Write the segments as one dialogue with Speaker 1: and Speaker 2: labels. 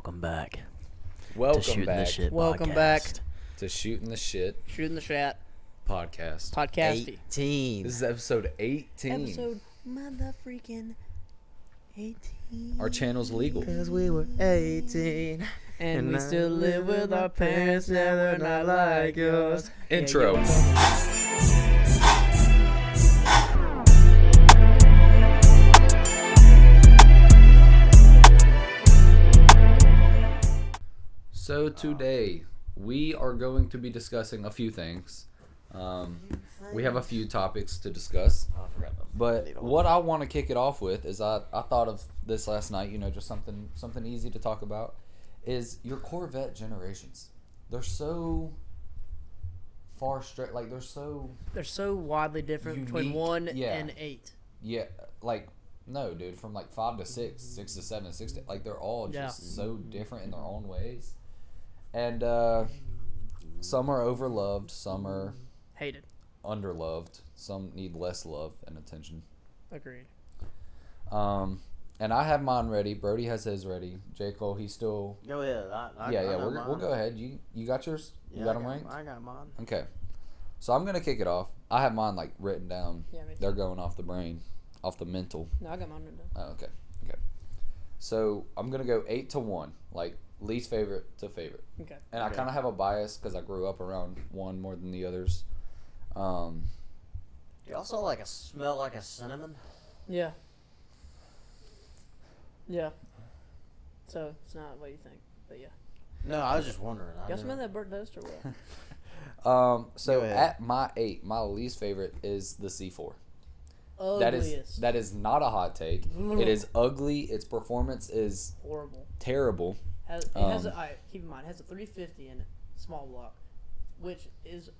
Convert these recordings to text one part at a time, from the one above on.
Speaker 1: Welcome back.
Speaker 2: Welcome
Speaker 1: to Shootin'
Speaker 2: back.
Speaker 1: the Shit
Speaker 3: Welcome
Speaker 1: podcast.
Speaker 3: back.
Speaker 2: To Shootin' the Shit
Speaker 3: Shooting the Shat
Speaker 2: podcast.
Speaker 3: podcasty.
Speaker 1: 18.
Speaker 2: This is episode 18.
Speaker 3: Episode motherfreaking 18.
Speaker 2: Our channel's legal.
Speaker 1: Cause we were 18.
Speaker 3: And we still live with our parents, now we're not like yours.
Speaker 2: Intro. So today we are going to be discussing a few things. We have a few topics to discuss. But what I want to kick it off with is I thought of this last night, just something easy to talk about, is your Corvette generations. They're so far straight, like they're so
Speaker 3: widely different between
Speaker 2: Unique,
Speaker 3: 1
Speaker 2: yeah.
Speaker 3: and 8.
Speaker 2: no, dude, from like 5 to 6, 6 to 7, 6 to, like they're all just so different in their own ways. And some are overloved, some are
Speaker 3: Hated.
Speaker 2: underloved, some need less love and attention.
Speaker 3: Agreed.
Speaker 2: And I have mine ready. Brody has his ready. J. Cole, he's still.
Speaker 1: Go ahead.
Speaker 2: We'll go ahead. You got yours? You got them ranked?
Speaker 1: I got mine.
Speaker 2: Okay. So I'm gonna kick it off. I have mine like written down.
Speaker 3: Yeah, me too.
Speaker 2: They're going off the brain, off the mental.
Speaker 3: No, I got mine written down.
Speaker 2: Oh, okay. So I'm gonna go 8 to 1, like least favorite to favorite.
Speaker 3: Okay.
Speaker 2: And I kind of have a bias because I grew up around one more than the others.
Speaker 1: You also smell like a cinnamon.
Speaker 3: Yeah. Yeah. So, it's not what you think, but yeah.
Speaker 1: No, I was just wondering.
Speaker 3: Y'all smell that burnt toast or what?
Speaker 2: So
Speaker 1: Go ahead.
Speaker 2: at my 8, my least favorite is the C4.
Speaker 3: Ugliest.
Speaker 2: That is not a hot take. It is ugly. Its performance is
Speaker 3: horrible.
Speaker 2: terrible.
Speaker 3: Keep in mind, it has a 350 in it, small block, which is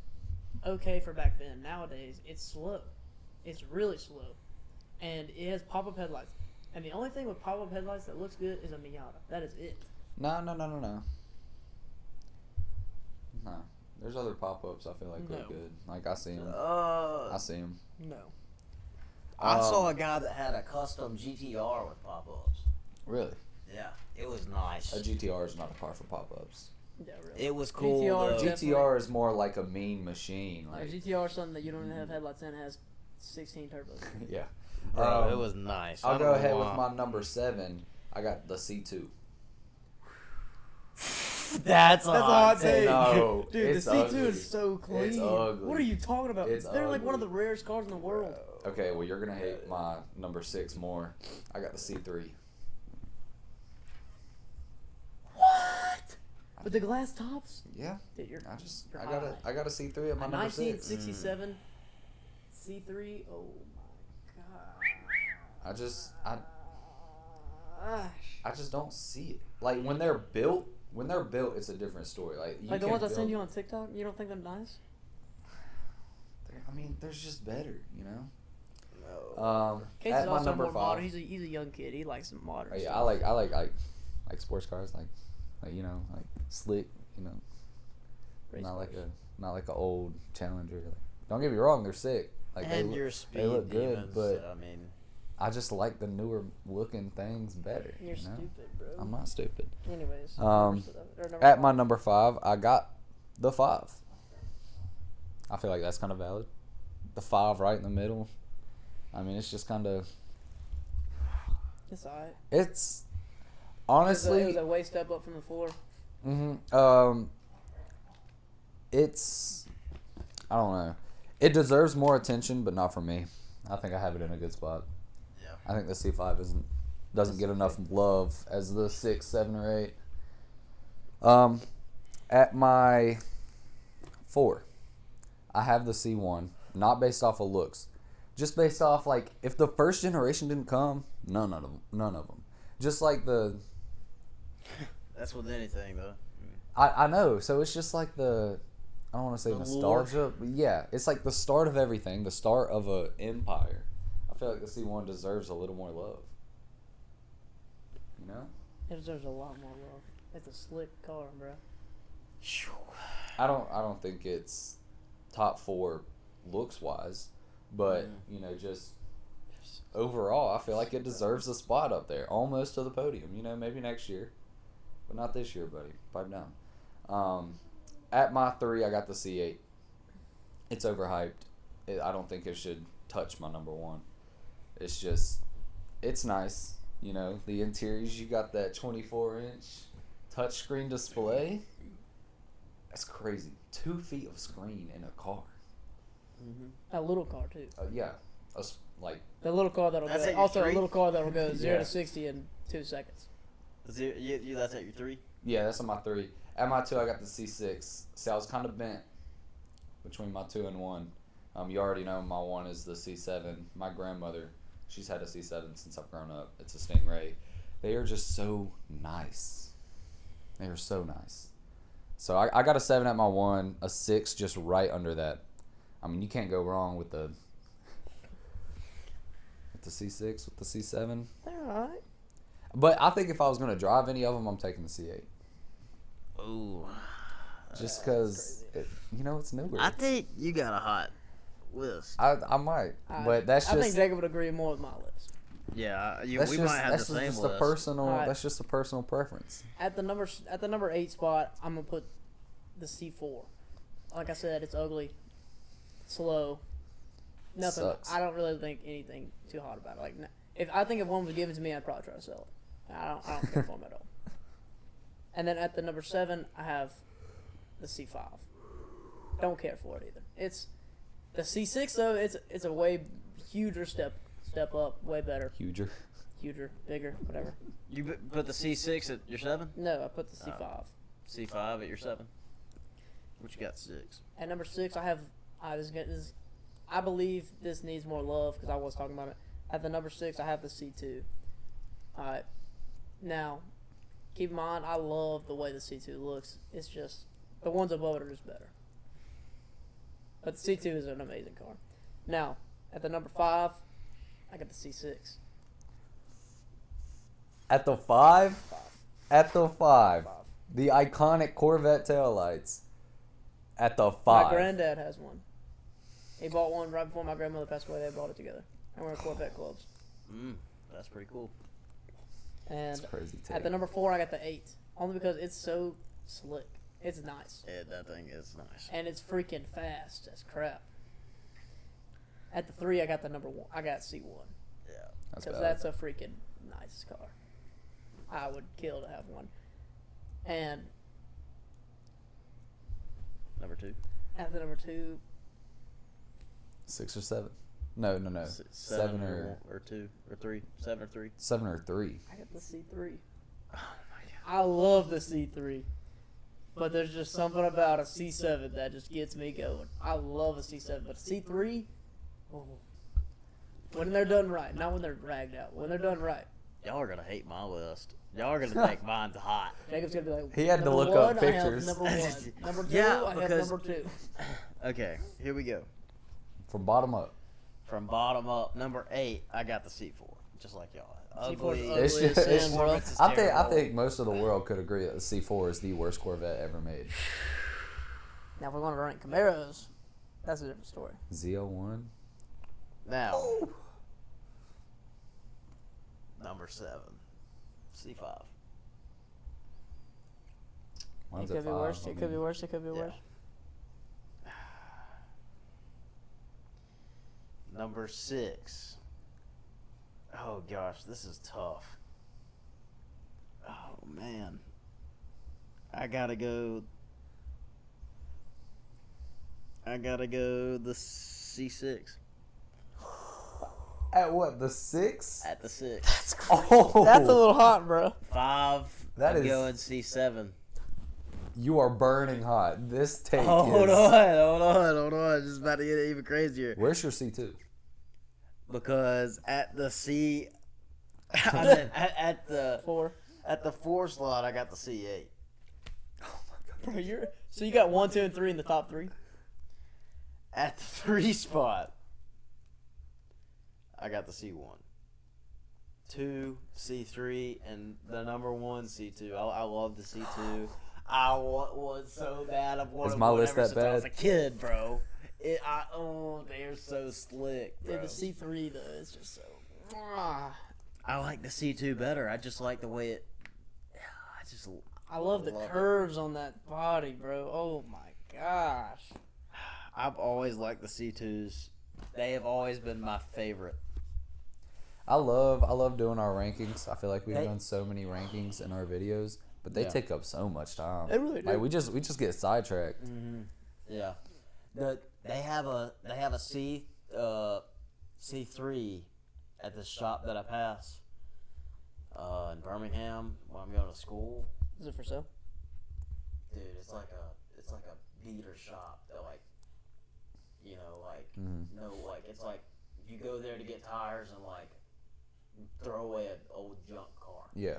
Speaker 3: okay for back then. Nowadays, it's slow. It's really slow. And it has pop-up headlights. And the only thing with pop-up headlights that looks good is a Miata. That is it.
Speaker 2: No. There's other pop-ups I feel like look good. Like I see them. I see them.
Speaker 3: No.
Speaker 1: I saw a guy that had a custom GTR with pop-ups.
Speaker 2: Really?
Speaker 1: Yeah, it was nice.
Speaker 2: A GTR is not a car for pop-ups.
Speaker 3: Yeah, really.
Speaker 1: It was cool.
Speaker 3: GTR
Speaker 1: though.
Speaker 2: GTR is more like a mean machine.
Speaker 3: A
Speaker 2: Like
Speaker 3: GTR is something that you don't even have headlights in. It has 16 turbos.
Speaker 2: yeah.
Speaker 1: Bro, it was nice.
Speaker 2: I'll go ahead with my number 7. I got the C2.
Speaker 1: That's a hot take.
Speaker 2: No,
Speaker 3: Dude,
Speaker 2: it's
Speaker 3: the C2
Speaker 2: ugly.
Speaker 3: is so clean.
Speaker 2: It's ugly.
Speaker 3: What are you talking about?
Speaker 2: It's
Speaker 3: They're like one of
Speaker 2: ugly.
Speaker 3: the rarest cars in the world.
Speaker 2: Okay, well you're gonna hate my number 6 more. I got the C3.
Speaker 3: What? With the glass tops?
Speaker 2: Yeah.
Speaker 3: Dude, you're
Speaker 2: I got a C3 at my
Speaker 3: a
Speaker 2: number 6.
Speaker 3: 1967 C3. Oh my god.
Speaker 2: I just don't see it. Like when they're built, it's a different story. Like you
Speaker 3: Like the
Speaker 2: can
Speaker 3: ones I
Speaker 2: build-
Speaker 3: send you on TikTok, you don't think they're nice?
Speaker 2: I mean, there's just better,
Speaker 1: No.
Speaker 3: Case
Speaker 2: at
Speaker 3: is
Speaker 2: my
Speaker 3: also
Speaker 2: number
Speaker 3: more
Speaker 2: 5.
Speaker 3: modern. He's a young kid. He likes some modern.
Speaker 2: Oh, yeah,
Speaker 3: stuff.
Speaker 2: I like sports cars, like slick,
Speaker 3: Race
Speaker 2: not
Speaker 3: cars.
Speaker 2: like a old Challenger. Like, don't get me wrong, they're sick. Like
Speaker 1: And your speed
Speaker 2: they look good,
Speaker 1: demons,
Speaker 2: but
Speaker 1: I mean,
Speaker 2: I just like the newer looking things better.
Speaker 3: You're
Speaker 2: you know?
Speaker 3: stupid, bro.
Speaker 2: I'm not stupid.
Speaker 3: Anyways.
Speaker 2: At my number 5, I got the 5. I feel like that's kind of valid. The 5 right in the middle. I mean, it's just kind of.
Speaker 3: It's alright.
Speaker 2: It's
Speaker 3: It
Speaker 2: honestly.
Speaker 3: was a way step up from the floor.
Speaker 2: It's. I don't know. It deserves more attention, but not from me. I think I have it in a good spot.
Speaker 1: yeah.
Speaker 2: I think the C5 doesn't get enough love as the 6, 7, or 8. At my 4, I have the C1, not based off of looks, just based off like if the first generation didn't come, none of them. Just like the.
Speaker 1: That's with anything, though.
Speaker 2: I know, so it's just like the. I don't want to say
Speaker 1: The
Speaker 2: nostalgia, but yeah, it's like the start of everything, the start of a empire. I feel like the C1 deserves a little more love. You know?
Speaker 3: It deserves a lot more love. It's a slick car, bro.
Speaker 2: I don't think it's top 4 looks wise, but just overall, I feel like it deserves a spot up there, almost to the podium. Maybe next year. but not this year, buddy. Pipe down. At my 3, I got the C8. It's overhyped. I don't think it should touch my number 1. It's just, it's nice. You know, the interiors, you got that 24-inch touchscreen display. That's crazy. 2 feet of screen in a car.
Speaker 3: A little car too.
Speaker 2: Yeah. Like
Speaker 3: The little car that'll
Speaker 1: That's
Speaker 3: go.
Speaker 1: at your
Speaker 3: Also, a
Speaker 1: 3?
Speaker 3: little car that'll go 0
Speaker 2: Yeah.
Speaker 3: to 60 in 2 seconds.
Speaker 1: That's at your 3?
Speaker 2: Yeah, that's on my 3. At my 2, I got the C6. See, I was kind of bent between my 2 and 1. You already know my 1 is the C7. My grandmother, she's had a C7 since I've grown up. It's a Stingray. They are just so nice. They are so nice. So I got a 7 at my 1, a 6 just right under that. I mean, you can't go wrong with the C6, with the C7.
Speaker 3: They're alright.
Speaker 2: But I think if I was going to drive any of them, I'm taking the C8.
Speaker 1: Ooh.
Speaker 2: Just because, it's nowhere.
Speaker 1: I think you got a hot list.
Speaker 2: I might, but that's
Speaker 3: I
Speaker 2: just.
Speaker 3: think Jacob would agree more with my list.
Speaker 1: Yeah, we
Speaker 2: that's
Speaker 1: might have the same
Speaker 2: just
Speaker 1: list.
Speaker 2: a personal.
Speaker 3: Alright.
Speaker 2: That's just a personal preference.
Speaker 3: At the number 8 spot, I'm gonna put the C4. Like I said, it's ugly, slow. Nothing.
Speaker 2: Sucks.
Speaker 3: I don't really think anything too hot about it. Like, if one was given to me, I'd probably try to sell it. I don't care for them at all. And then at the number 7, I have the C5. Don't care for it either. It's the C6 though. It's a way huger step up, way better,
Speaker 2: Huger.
Speaker 3: bigger, whatever.
Speaker 1: You put the C6 at your 7?
Speaker 3: No, I put the C5.
Speaker 1: C5 at your 7? What you got, 6?
Speaker 3: At number 6, I have. I believe this needs more love because I was talking about it. At the number 6, I have the C2. Alright. Now, keep in mind, I love the way the C2 looks. It's just the ones above it are just better. But the C2 is an amazing car. Now, at the number 5, I got the C6.
Speaker 2: At the 5. At the 5. The iconic Corvette taillights. At the 5.
Speaker 3: My granddad has one. He bought one right before my grandmother passed away. They bought it together. And we're in Corvette clubs.
Speaker 1: That's pretty cool.
Speaker 3: And
Speaker 2: That's crazy.
Speaker 3: at the number 4, I got the 8. Only because it's so slick. It's nice.
Speaker 1: Yeah, that thing is nice.
Speaker 3: And it's freaking fast as crap. At the 3, I got the number 1. I got C1.
Speaker 1: Yeah.
Speaker 3: Because that's a freaking nice car. I would kill to have one. And
Speaker 1: Number 2?
Speaker 3: at the number 2,
Speaker 2: 6 or 7. No. 7
Speaker 1: or 2 or 3. 7 or 3.
Speaker 2: 7 or 3.
Speaker 3: I got the C3.
Speaker 1: Oh my god.
Speaker 3: I love the C3. But there's just something about a C7 that just gets me going. I love a C7. But a C3, oh, when they're done right. Not when they're ragged out. When they're done right.
Speaker 1: Y'all are gonna hate my list. Y'all are gonna think mine's hot.
Speaker 3: Jacob's going to be like,
Speaker 2: He had to
Speaker 3: number
Speaker 2: look up
Speaker 3: 1,
Speaker 2: pictures.
Speaker 3: I have number 1. Number 2,
Speaker 1: Yeah,
Speaker 3: I have
Speaker 1: because-
Speaker 3: number 2.
Speaker 1: Okay, here we go.
Speaker 2: From bottom up.
Speaker 1: From bottom up, number 8, I got the C4, just like y'all.
Speaker 3: C4 's
Speaker 1: Ugly.
Speaker 3: ugly
Speaker 2: It's
Speaker 3: as
Speaker 2: just,
Speaker 3: sin,
Speaker 2: it's,
Speaker 3: bro.
Speaker 1: Performance is
Speaker 2: I
Speaker 1: terrible.
Speaker 2: think most of the world could agree that the C4 is the worst Corvette ever made.
Speaker 3: Now, if we want to rank Camaros, that's a different story.
Speaker 2: Z01.
Speaker 1: Now, number 7, C5.
Speaker 2: Mine's
Speaker 3: It
Speaker 2: at
Speaker 3: could be
Speaker 2: 5.
Speaker 3: worse. It could be worse. It could be
Speaker 1: Yeah.
Speaker 3: worse.
Speaker 1: Number 6. Oh gosh, this is tough. Oh man, I gotta go the C6
Speaker 2: At what? The 6?
Speaker 1: at the 6.
Speaker 3: That's
Speaker 2: Oh,
Speaker 3: That's a little hot, bro.
Speaker 1: 5.
Speaker 2: That
Speaker 1: I'm
Speaker 2: is-
Speaker 1: going C7.
Speaker 2: You are burning hot. This take
Speaker 1: Hold
Speaker 2: is...
Speaker 1: on. Just about to get even crazier.
Speaker 2: Where's your C2?
Speaker 1: Because at the C, I mean, at the
Speaker 3: 4.
Speaker 1: 4 slot, I got the C8.
Speaker 3: Bro, so you got 1, 2, and 3 in the top 3.
Speaker 1: At the 3 spot, I got the C1. 2, C3, and the number 1, C2. I love the C2. I want one so bad. I've wanted
Speaker 2: Is my
Speaker 1: one
Speaker 2: list
Speaker 1: ever
Speaker 2: that
Speaker 1: since I was
Speaker 2: bad?
Speaker 1: a kid, bro. They're so slick, bro.
Speaker 3: Dude, the C3 though is just so.
Speaker 1: I like the C2 better. I just like the way it.
Speaker 3: I love the curves on that body, bro. Oh my gosh.
Speaker 1: I've always liked the C2s. They have always been my favorite.
Speaker 2: I love doing our rankings. I feel like we've
Speaker 1: They-
Speaker 2: done so many rankings in our videos, but they
Speaker 1: Yeah.
Speaker 2: take up so much time.
Speaker 3: They really do.
Speaker 2: Like we just get sidetracked.
Speaker 1: Yeah. They have a C3 at the shop that I pass in Birmingham when I'm going to school.
Speaker 3: Is it for sale?
Speaker 1: Dude, it's like a beater shop that it's like you go there to get tires and like throw away an old junk car.
Speaker 2: Yeah.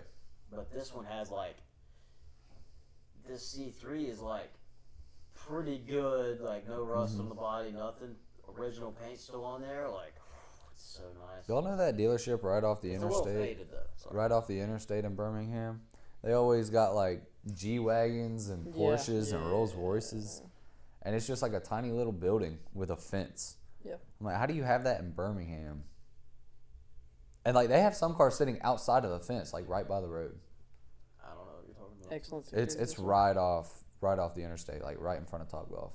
Speaker 1: But this one has this C3 is pretty good, no rust on the body, nothing. Original paint still on there, it's so nice.
Speaker 2: Y'all know that dealership right off the
Speaker 1: It's a little
Speaker 2: interstate?
Speaker 1: faded though. Sorry.
Speaker 2: Right off the interstate in Birmingham. They always got G-Wagons and Porsches and Rolls Royces. And it's just like a tiny little building with a fence.
Speaker 3: Yeah.
Speaker 2: I'm like, how do you have that in Birmingham? And they have some cars sitting outside of the fence, right by the road.
Speaker 1: I don't know what you're talking about.
Speaker 3: Excellent.
Speaker 2: It's
Speaker 3: security.
Speaker 2: right off the interstate, right in front of Topgolf.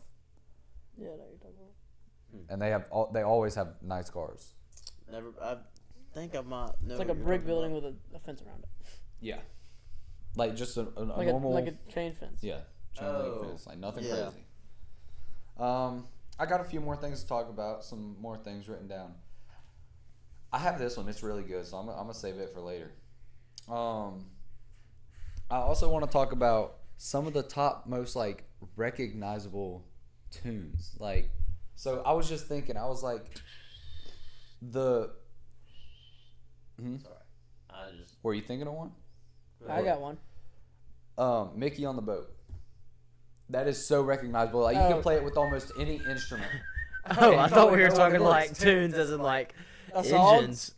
Speaker 3: Yeah, I know what you're talking about.
Speaker 2: And they always have nice cars.
Speaker 1: Never. I think I might know.
Speaker 3: It's like a brick building with a fence around it.
Speaker 2: Yeah. Just a
Speaker 3: Like
Speaker 2: normal.
Speaker 3: a chain fence.
Speaker 2: Yeah. Chain link
Speaker 1: Oh,
Speaker 2: fence. Nothing
Speaker 1: yeah.
Speaker 2: crazy. I got a few more things to talk about. Some more things written down. I have this one. It's really good, so I'm gonna save it for later. I also want to talk about some of the top most recognizable tunes. So I was just thinking. I was like,
Speaker 1: Sorry.
Speaker 2: Were you thinking of one?
Speaker 3: I got one.
Speaker 2: Mickey on the Boat. That is so recognizable. You can play it with almost any instrument.
Speaker 1: Oh, I thought we were
Speaker 2: know
Speaker 1: talking
Speaker 2: what it is.
Speaker 1: tunes as in
Speaker 3: song?
Speaker 1: engines.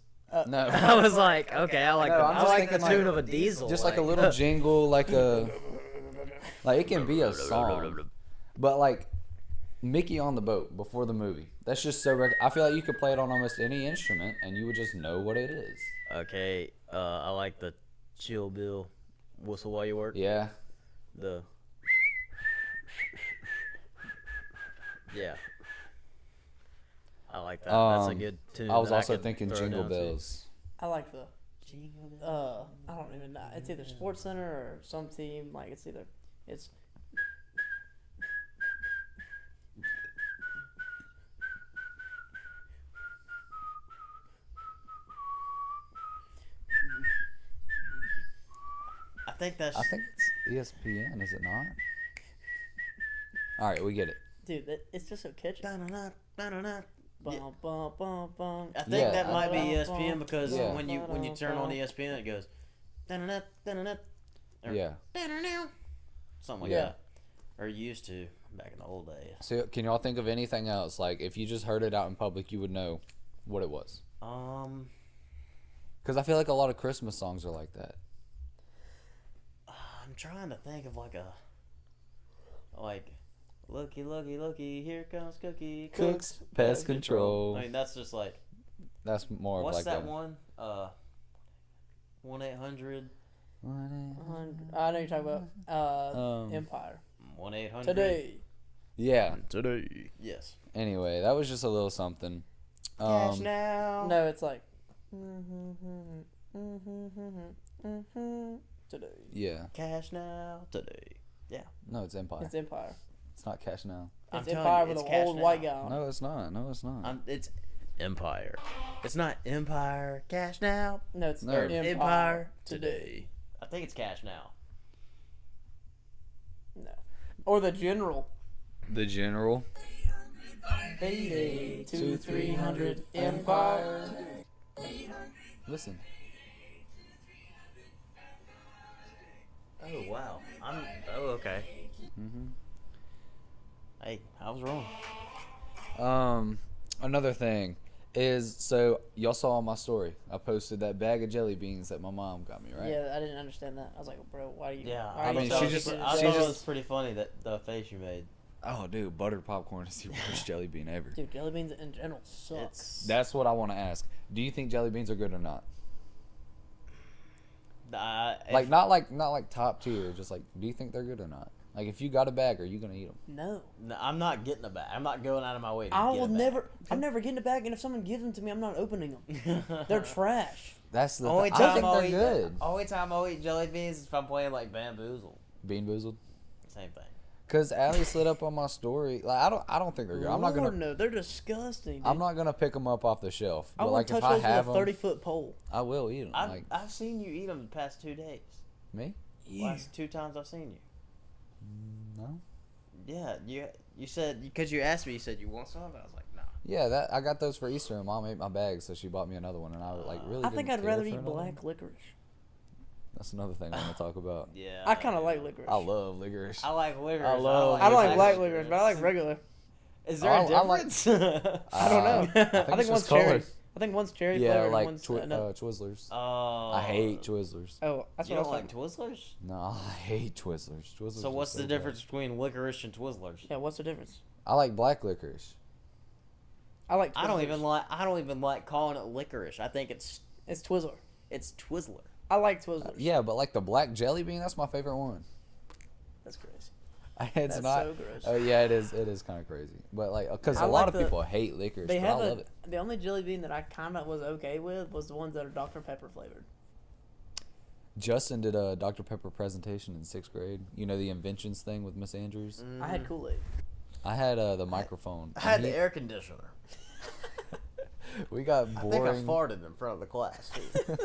Speaker 2: No.
Speaker 1: I was like, okay, I like
Speaker 2: No,
Speaker 1: the,
Speaker 2: I'm
Speaker 1: I
Speaker 2: just
Speaker 1: like the
Speaker 2: thinking,
Speaker 1: tune of a diesel.
Speaker 2: Just a little jingle, it can be a song. But Mickey on the Boat before the movie. That's just so I feel like you could play it on almost any instrument and you would just know what it is.
Speaker 1: Okay, I like the Chill Bill whistle while you work.
Speaker 2: Yeah.
Speaker 1: Yeah. I like that. That's a
Speaker 2: Um,
Speaker 1: good tune.
Speaker 2: I was
Speaker 1: that
Speaker 2: also
Speaker 1: could
Speaker 2: thinking
Speaker 1: throw
Speaker 2: Jingle
Speaker 1: down to.
Speaker 2: Bells.
Speaker 3: I like the
Speaker 1: Jingle Bells.
Speaker 3: I don't even know. It's either Sports Center or some team. It's
Speaker 1: I think that's.
Speaker 2: I think it's ESPN, is it not? All right, we get it.
Speaker 3: dude. It's just so catchy.
Speaker 1: Da-na-na, da-na-na.
Speaker 3: Bum,
Speaker 1: Yeah.
Speaker 3: bum, bum, bum.
Speaker 1: I think
Speaker 2: Yeah.
Speaker 1: that might be ESPN because
Speaker 2: Yeah.
Speaker 1: when you turn on ESPN, it goes. Da-na-na, da-na-na, or
Speaker 2: Yeah.
Speaker 1: da-na-na, something like
Speaker 3: Yeah.
Speaker 1: that. Or used to back in the old days.
Speaker 2: So can y'all think of anything else? If you just heard it out in public, you would know what it was. Because I feel like a lot of Christmas songs are like that.
Speaker 1: I'm trying to think of looky, looky, looky, here comes Cookie
Speaker 2: Cooks, pest control.
Speaker 1: I mean, that's just
Speaker 2: That's more
Speaker 1: what's
Speaker 2: of
Speaker 1: that one? 1-800.
Speaker 3: I know you're talking about Empire
Speaker 1: 1-800.
Speaker 3: today.
Speaker 2: Yeah.
Speaker 1: Today. Yes.
Speaker 2: Anyway, that was just a little something.
Speaker 1: Cash now.
Speaker 3: No, it's today.
Speaker 2: Yeah.
Speaker 1: Cash now. Today. Yeah.
Speaker 2: No, it's Empire.
Speaker 3: It's Empire.
Speaker 2: It's not Cash Now.
Speaker 1: I'm
Speaker 3: It's
Speaker 1: telling
Speaker 3: Empire
Speaker 1: you,
Speaker 3: with
Speaker 1: it's
Speaker 3: an
Speaker 1: Cash
Speaker 3: old
Speaker 1: Now.
Speaker 3: white guy on it.
Speaker 2: No, it's not. No, it's not.
Speaker 1: It's Empire. It's not Empire. Cash now.
Speaker 3: No, it's
Speaker 2: No.
Speaker 1: Empire today. I think it's Cash now.
Speaker 3: No. Or the General.
Speaker 2: The General.
Speaker 3: 88-300 Empire.
Speaker 2: Listen.
Speaker 1: Oh wow. Okay. Hey, I was wrong.
Speaker 2: Another thing is, so y'all saw on my story, I posted that bag of jelly beans that my mom got me, right?
Speaker 3: Yeah, I didn't understand that. I was like, bro, why do you?
Speaker 1: Yeah.
Speaker 3: why are
Speaker 2: mean,
Speaker 3: you
Speaker 2: she
Speaker 3: telling
Speaker 2: just-
Speaker 3: me
Speaker 1: I
Speaker 3: to-
Speaker 1: thought
Speaker 2: she
Speaker 1: it
Speaker 2: just-
Speaker 1: was pretty funny that the face you made.
Speaker 2: Oh, dude, buttered popcorn is the worst jelly bean ever.
Speaker 3: Dude, jelly beans in general suck.
Speaker 2: That's what I want to ask. Do you think jelly beans are good or not? Like not like top tier. Just like, do you think they're good or not? Like, if you got a bag, are you gonna eat them?
Speaker 3: No.
Speaker 1: No, I'm not getting a bag. I'm not going out of my way to
Speaker 3: I
Speaker 1: get
Speaker 3: will
Speaker 1: a bag.
Speaker 3: never. I'm never getting a bag, and if someone gives them to me, I'm not opening them. They're trash.
Speaker 2: That's the
Speaker 1: Only
Speaker 2: I
Speaker 1: time
Speaker 2: think
Speaker 1: I'll
Speaker 2: they're
Speaker 1: eat
Speaker 2: good.
Speaker 1: Only time I'll eat jelly beans is if I'm playing like Bamboozle.
Speaker 2: Bean boozled.
Speaker 1: Same thing.
Speaker 2: Cause Allie slid up on my story. Like I don't think they're good. I'm not
Speaker 3: Lord,
Speaker 2: gonna.
Speaker 3: no, they're disgusting. Dude.
Speaker 2: I'm not gonna pick them up off the shelf.
Speaker 3: I
Speaker 2: But
Speaker 3: wouldn't
Speaker 2: like if
Speaker 3: touch
Speaker 2: I
Speaker 3: those
Speaker 2: have
Speaker 3: with a
Speaker 2: them,
Speaker 3: 30-foot pole.
Speaker 2: I will eat them. Like
Speaker 1: I've seen you eat them the past 2 days.
Speaker 2: me?
Speaker 1: Last 2 times I've seen you.
Speaker 2: No.
Speaker 1: Yeah, you said because you asked me, you said you want some. I was like, nah.
Speaker 2: Yeah, that I got those for Easter, and Mom ate my bag, so she bought me another one, and I was like really.
Speaker 3: I think
Speaker 2: didn't
Speaker 3: I'd
Speaker 2: care
Speaker 3: rather
Speaker 2: for
Speaker 3: eat
Speaker 2: another
Speaker 3: black
Speaker 2: one.
Speaker 3: licorice.
Speaker 2: That's another thing I want to talk about.
Speaker 1: Yeah.
Speaker 3: I kind of like licorice.
Speaker 2: I love licorice.
Speaker 1: I like licorice.
Speaker 2: I love-
Speaker 3: I don't like black
Speaker 1: licorice.
Speaker 3: licorice, but I like regular.
Speaker 1: Is there a
Speaker 2: I like-
Speaker 1: difference?
Speaker 3: I don't know.
Speaker 2: I
Speaker 3: I
Speaker 2: think
Speaker 3: think
Speaker 2: it's
Speaker 3: one's
Speaker 2: just color.
Speaker 3: cherry. I think one's cherry
Speaker 2: Yeah,
Speaker 3: flavored
Speaker 2: like
Speaker 3: and one's
Speaker 2: Twizzlers.
Speaker 1: Oh.
Speaker 2: I hate Twizzlers.
Speaker 3: Oh, that's
Speaker 1: You
Speaker 3: what
Speaker 1: don't
Speaker 3: I
Speaker 1: like
Speaker 3: was
Speaker 1: Twizzlers?
Speaker 2: No, I hate Twizzlers. Twizzlers.
Speaker 1: So
Speaker 2: are
Speaker 1: what's the
Speaker 2: bad.
Speaker 1: difference between licorice and Twizzlers?
Speaker 3: Yeah, what's the difference?
Speaker 2: I like black licorice.
Speaker 3: I like.
Speaker 1: I don't
Speaker 3: Twizzlers.
Speaker 1: even like calling it licorice. I think it's
Speaker 3: Twizzler.
Speaker 1: Twizzler.
Speaker 3: I like Twizzlers.
Speaker 2: Yeah, but like the black jelly bean, that's my favorite one.
Speaker 3: That's crazy.
Speaker 2: It's
Speaker 3: That's
Speaker 2: not.
Speaker 3: so gross.
Speaker 2: Oh yeah, it is. It is kind of crazy. But like, because
Speaker 3: I
Speaker 2: a lot
Speaker 3: like
Speaker 2: of
Speaker 3: the-
Speaker 2: people hate licorice,
Speaker 3: They
Speaker 2: but
Speaker 3: have
Speaker 2: I love it.
Speaker 3: the only jelly bean that I kind of was okay with was the ones that are Dr. Pepper flavored.
Speaker 2: Justin did a Dr Pepper presentation in 6th grade. You know the inventions thing with Miss Andrews.
Speaker 3: I had Kool-Aid.
Speaker 2: I had the microphone.
Speaker 1: I had
Speaker 2: and
Speaker 1: the air conditioner.
Speaker 2: We got
Speaker 1: I
Speaker 2: boring.
Speaker 1: think I farted in front of the class. Too.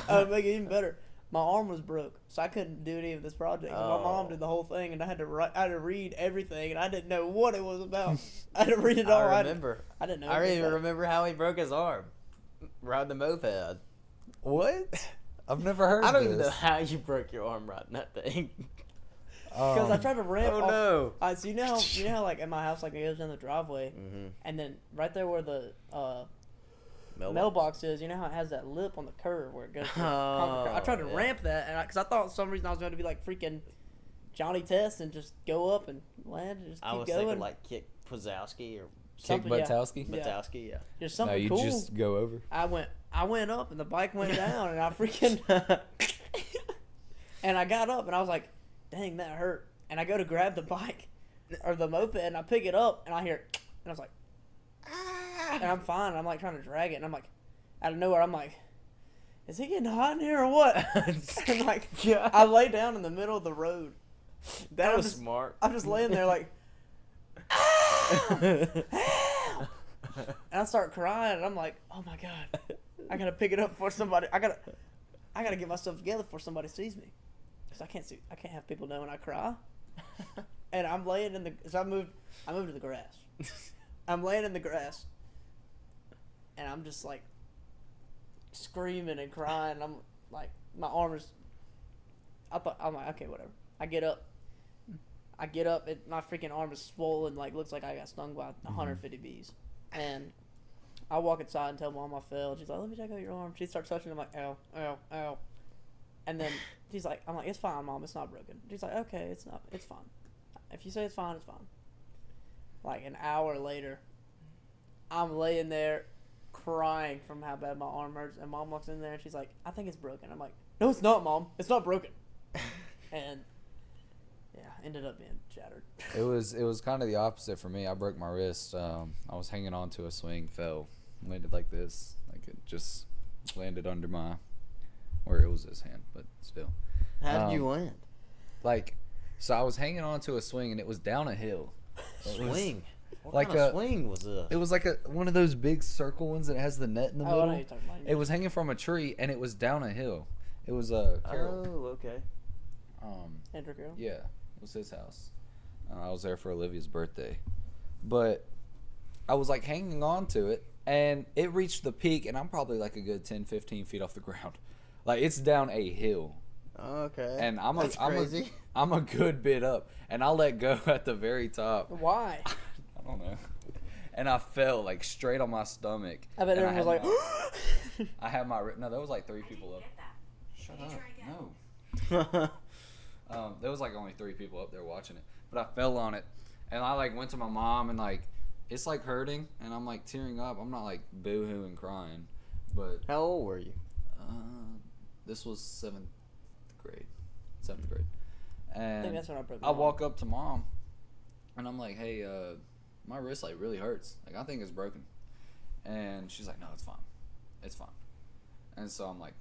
Speaker 3: Oh, to make it even better, my arm was broke, so I couldn't do any of this project. And my mom
Speaker 1: Oh.
Speaker 3: did the whole thing, and I had to read everything, and I didn't know what it was about. I had to read it all.
Speaker 1: I remember.
Speaker 3: I didn't know.
Speaker 1: I
Speaker 3: anything
Speaker 1: even
Speaker 3: about it.
Speaker 1: remember how he broke his arm riding the moped.
Speaker 2: What? I've never heard.
Speaker 1: I don't
Speaker 2: this.
Speaker 1: even know how you broke your arm riding that thing.
Speaker 3: Because I tried to ramp.
Speaker 1: Oh
Speaker 3: off,
Speaker 1: no!
Speaker 3: So you know how like in my house, like it goes down the driveway, and then right there where the mailbox is, you know how it has that lip on the curve where it goes. To the concrete curb? I tried to
Speaker 1: yeah.
Speaker 3: ramp that, and because I thought for some reason I was going to be like freaking Johnny Test and just go up and land and just keep
Speaker 1: I was
Speaker 3: going.
Speaker 1: thinking like Kick Pazowski or
Speaker 2: Kick
Speaker 3: something, yeah.
Speaker 2: Butowski?
Speaker 3: Yeah.
Speaker 1: Batowski, yeah.
Speaker 3: Just
Speaker 2: No,
Speaker 3: something
Speaker 2: you
Speaker 3: cool.
Speaker 2: just go over.
Speaker 3: I went up and the bike went down, and I freaking and I got up and I was like, dang, that hurt. And I go to grab the bike or the moped and I pick it up and I hear and I was like, ah, and I'm fine. I'm like trying to drag it and I'm like, out of nowhere, I'm like, is it getting hot in here or what? And like,
Speaker 1: Yeah.
Speaker 3: I lay down in the middle of the road.
Speaker 1: That
Speaker 3: I'm
Speaker 1: was
Speaker 3: just-
Speaker 1: smart.
Speaker 3: I'm just laying there like, and I start crying and I'm like, oh my god, I gotta pick it up before somebody. I gotta get myself together before somebody sees me, cause I can't have people know when I cry. And I'm laying in the. So I moved to the grass. I'm laying in the grass, and I'm just like screaming and crying. I'm like, my arm is. I'm like, okay, whatever. I get up. My freaking arm is swollen, like looks like I got stung by 150 bees. And I walk inside and tell Mom I fell. She's like, let me check out your arm. She starts touching it. I'm like, ow, ow, ow. And then she's like, I'm like, it's fine, Mom. It's not broken. She's like, okay, it's fine. If you say it's fine, it's fine. Like an hour later, I'm laying there crying from how bad my arm hurts. And Mom walks in there and she's like, I think it's broken. I'm like, no, it's not, Mom. It's not broken. And yeah, ended up being shattered.
Speaker 2: It was kind of the opposite for me. I broke my wrist. I was hanging on to a swing, fell, landed like this, like it just landed under my, or it was his hand, but still.
Speaker 1: How did you land?
Speaker 2: Like, so I was hanging on to a swing and it was down a hill.
Speaker 1: Swing. What
Speaker 2: like
Speaker 1: kind of
Speaker 2: a-
Speaker 1: swing was this?
Speaker 2: It was like one of those big circle ones that has the net in the
Speaker 3: Oh, I know
Speaker 2: middle.
Speaker 3: what you're talking about.
Speaker 2: It was hanging from a tree and it was down a hill. It was Carol.
Speaker 1: Oh, okay.
Speaker 3: Andrew Carroll?
Speaker 2: Yeah, it was his house. I was there for Olivia's birthday. But I was like hanging on to it and it reached the peak and I'm probably like a good 10, 15 feet off the ground. Like it's down a hill.
Speaker 1: Okay.
Speaker 2: And
Speaker 1: That's crazy.
Speaker 2: I'm a good bit up and I let go at the very top.
Speaker 3: Why?
Speaker 2: I don't know. And I fell like straight on my stomach.
Speaker 3: I bet
Speaker 2: And
Speaker 3: everyone was like,
Speaker 2: I had my no, there was like 3 people up. Shut up. No. There was like only 3 people up there watching it, but I fell on it, and I like went to my mom and like it's like hurting, and I'm like tearing up. I'm not like boo-hooing crying, but
Speaker 1: How old were you?
Speaker 2: this was grade, 7th grade, and
Speaker 3: I think that's when I broke.
Speaker 2: I walk up to mom, and I'm like, hey, my wrist like really hurts. Like I think it's broken, and she's like, no, it's fine, it's fine. And so I'm like,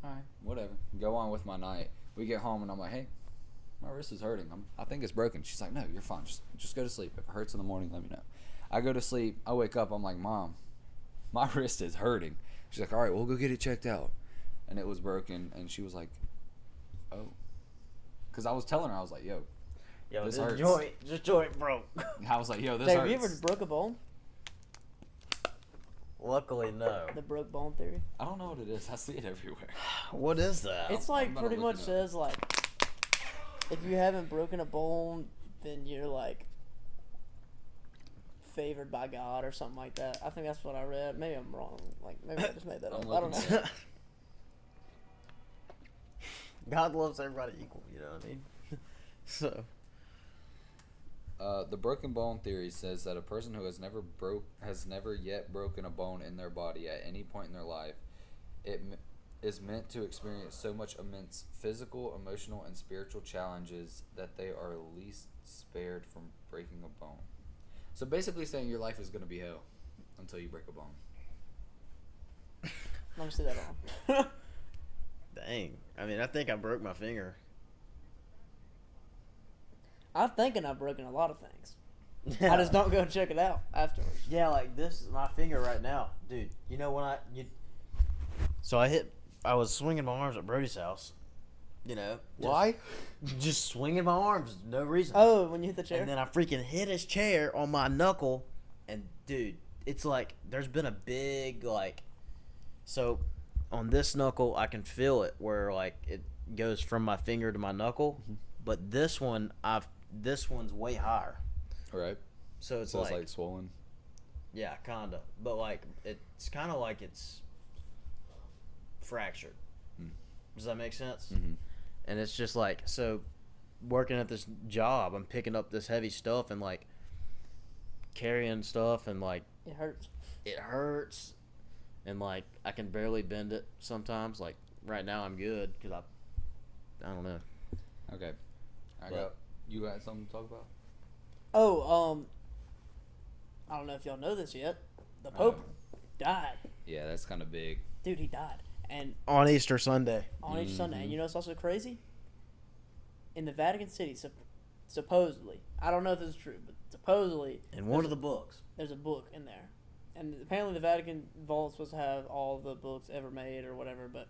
Speaker 2: all right, whatever. Go on with my night. We get home and I'm like, hey, my wrist is hurting. I think it's broken. She's like, no, you're fine. Just go to sleep. If it hurts in the morning, let me know. I go to sleep. I wake up. I'm like, Mom, my wrist is hurting. She's like, all right, we'll go get it checked out. And it was broken. And she was like, oh. Because I was telling her, I was like, yo, this hurts.
Speaker 1: This joint broke.
Speaker 2: I was like, yo, this
Speaker 3: Dave,
Speaker 2: hurts.
Speaker 3: have you ever broke a bone?
Speaker 1: Luckily, no.
Speaker 3: The broke bone theory.
Speaker 2: I don't know what it is. I see it everywhere.
Speaker 1: What is that?
Speaker 3: It's
Speaker 2: I'm
Speaker 3: like
Speaker 2: gonna
Speaker 3: pretty
Speaker 2: look
Speaker 3: much
Speaker 2: it up.
Speaker 3: says like, if you haven't broken a bone, then you're like favored by God or something like that. I think that's what I read. Maybe I'm wrong. Like maybe I just made that
Speaker 2: I'm
Speaker 3: up. I don't
Speaker 2: looking
Speaker 3: know.
Speaker 2: at
Speaker 1: God loves everybody equal, you know what I mean? So.
Speaker 2: The broken bone theory says that a person who has never yet broken a bone in their body at any point in their life, is meant to experience so much immense physical, emotional, and spiritual challenges that they are least spared from breaking a bone. So basically saying your life is going to be hell until you break a bone.
Speaker 3: Let me see that on.
Speaker 1: Dang. I mean, I think I broke my finger.
Speaker 3: I'm thinking I've broken a lot of things. I just don't go check it out afterwards.
Speaker 1: Yeah, like this is my finger right now. Dude, you know when So I was swinging my arms at Brody's house. You know.
Speaker 2: Why?
Speaker 1: Just swinging my arms, no reason.
Speaker 3: Oh, when you hit the chair?
Speaker 1: And then I freaking hit his chair on my knuckle. And dude, it's like there's been a big so on this knuckle I can feel it where like it goes from my finger to my knuckle.
Speaker 2: Mm-hmm.
Speaker 1: But this one's way higher.
Speaker 2: Right.
Speaker 1: So it's
Speaker 2: So
Speaker 1: like,
Speaker 2: it's like swollen.
Speaker 1: yeah, kinda. But like it's kinda like it's fractured. Does that make sense?
Speaker 2: Mm-hmm.
Speaker 1: And it's just like, so working at this job, I'm picking up this heavy stuff and like carrying stuff and like
Speaker 3: It hurts.
Speaker 1: it hurts and like I can barely bend it sometimes. Like right now I'm good because I don't know.
Speaker 2: Okay. You got something to talk about?
Speaker 3: Oh, I don't know if y'all know this yet. The Pope died.
Speaker 2: Yeah, that's kind of big.
Speaker 3: Dude, he died. And
Speaker 1: On Easter Sunday.
Speaker 3: on each Sunday.
Speaker 2: Mm-hmm.
Speaker 3: And you know what's also crazy? In the Vatican City, supposedly, I don't know if this is true, but supposedly,
Speaker 1: In one of the books.
Speaker 3: there's a book in there. And apparently the Vatican vault's supposed to have all the books ever made or whatever, but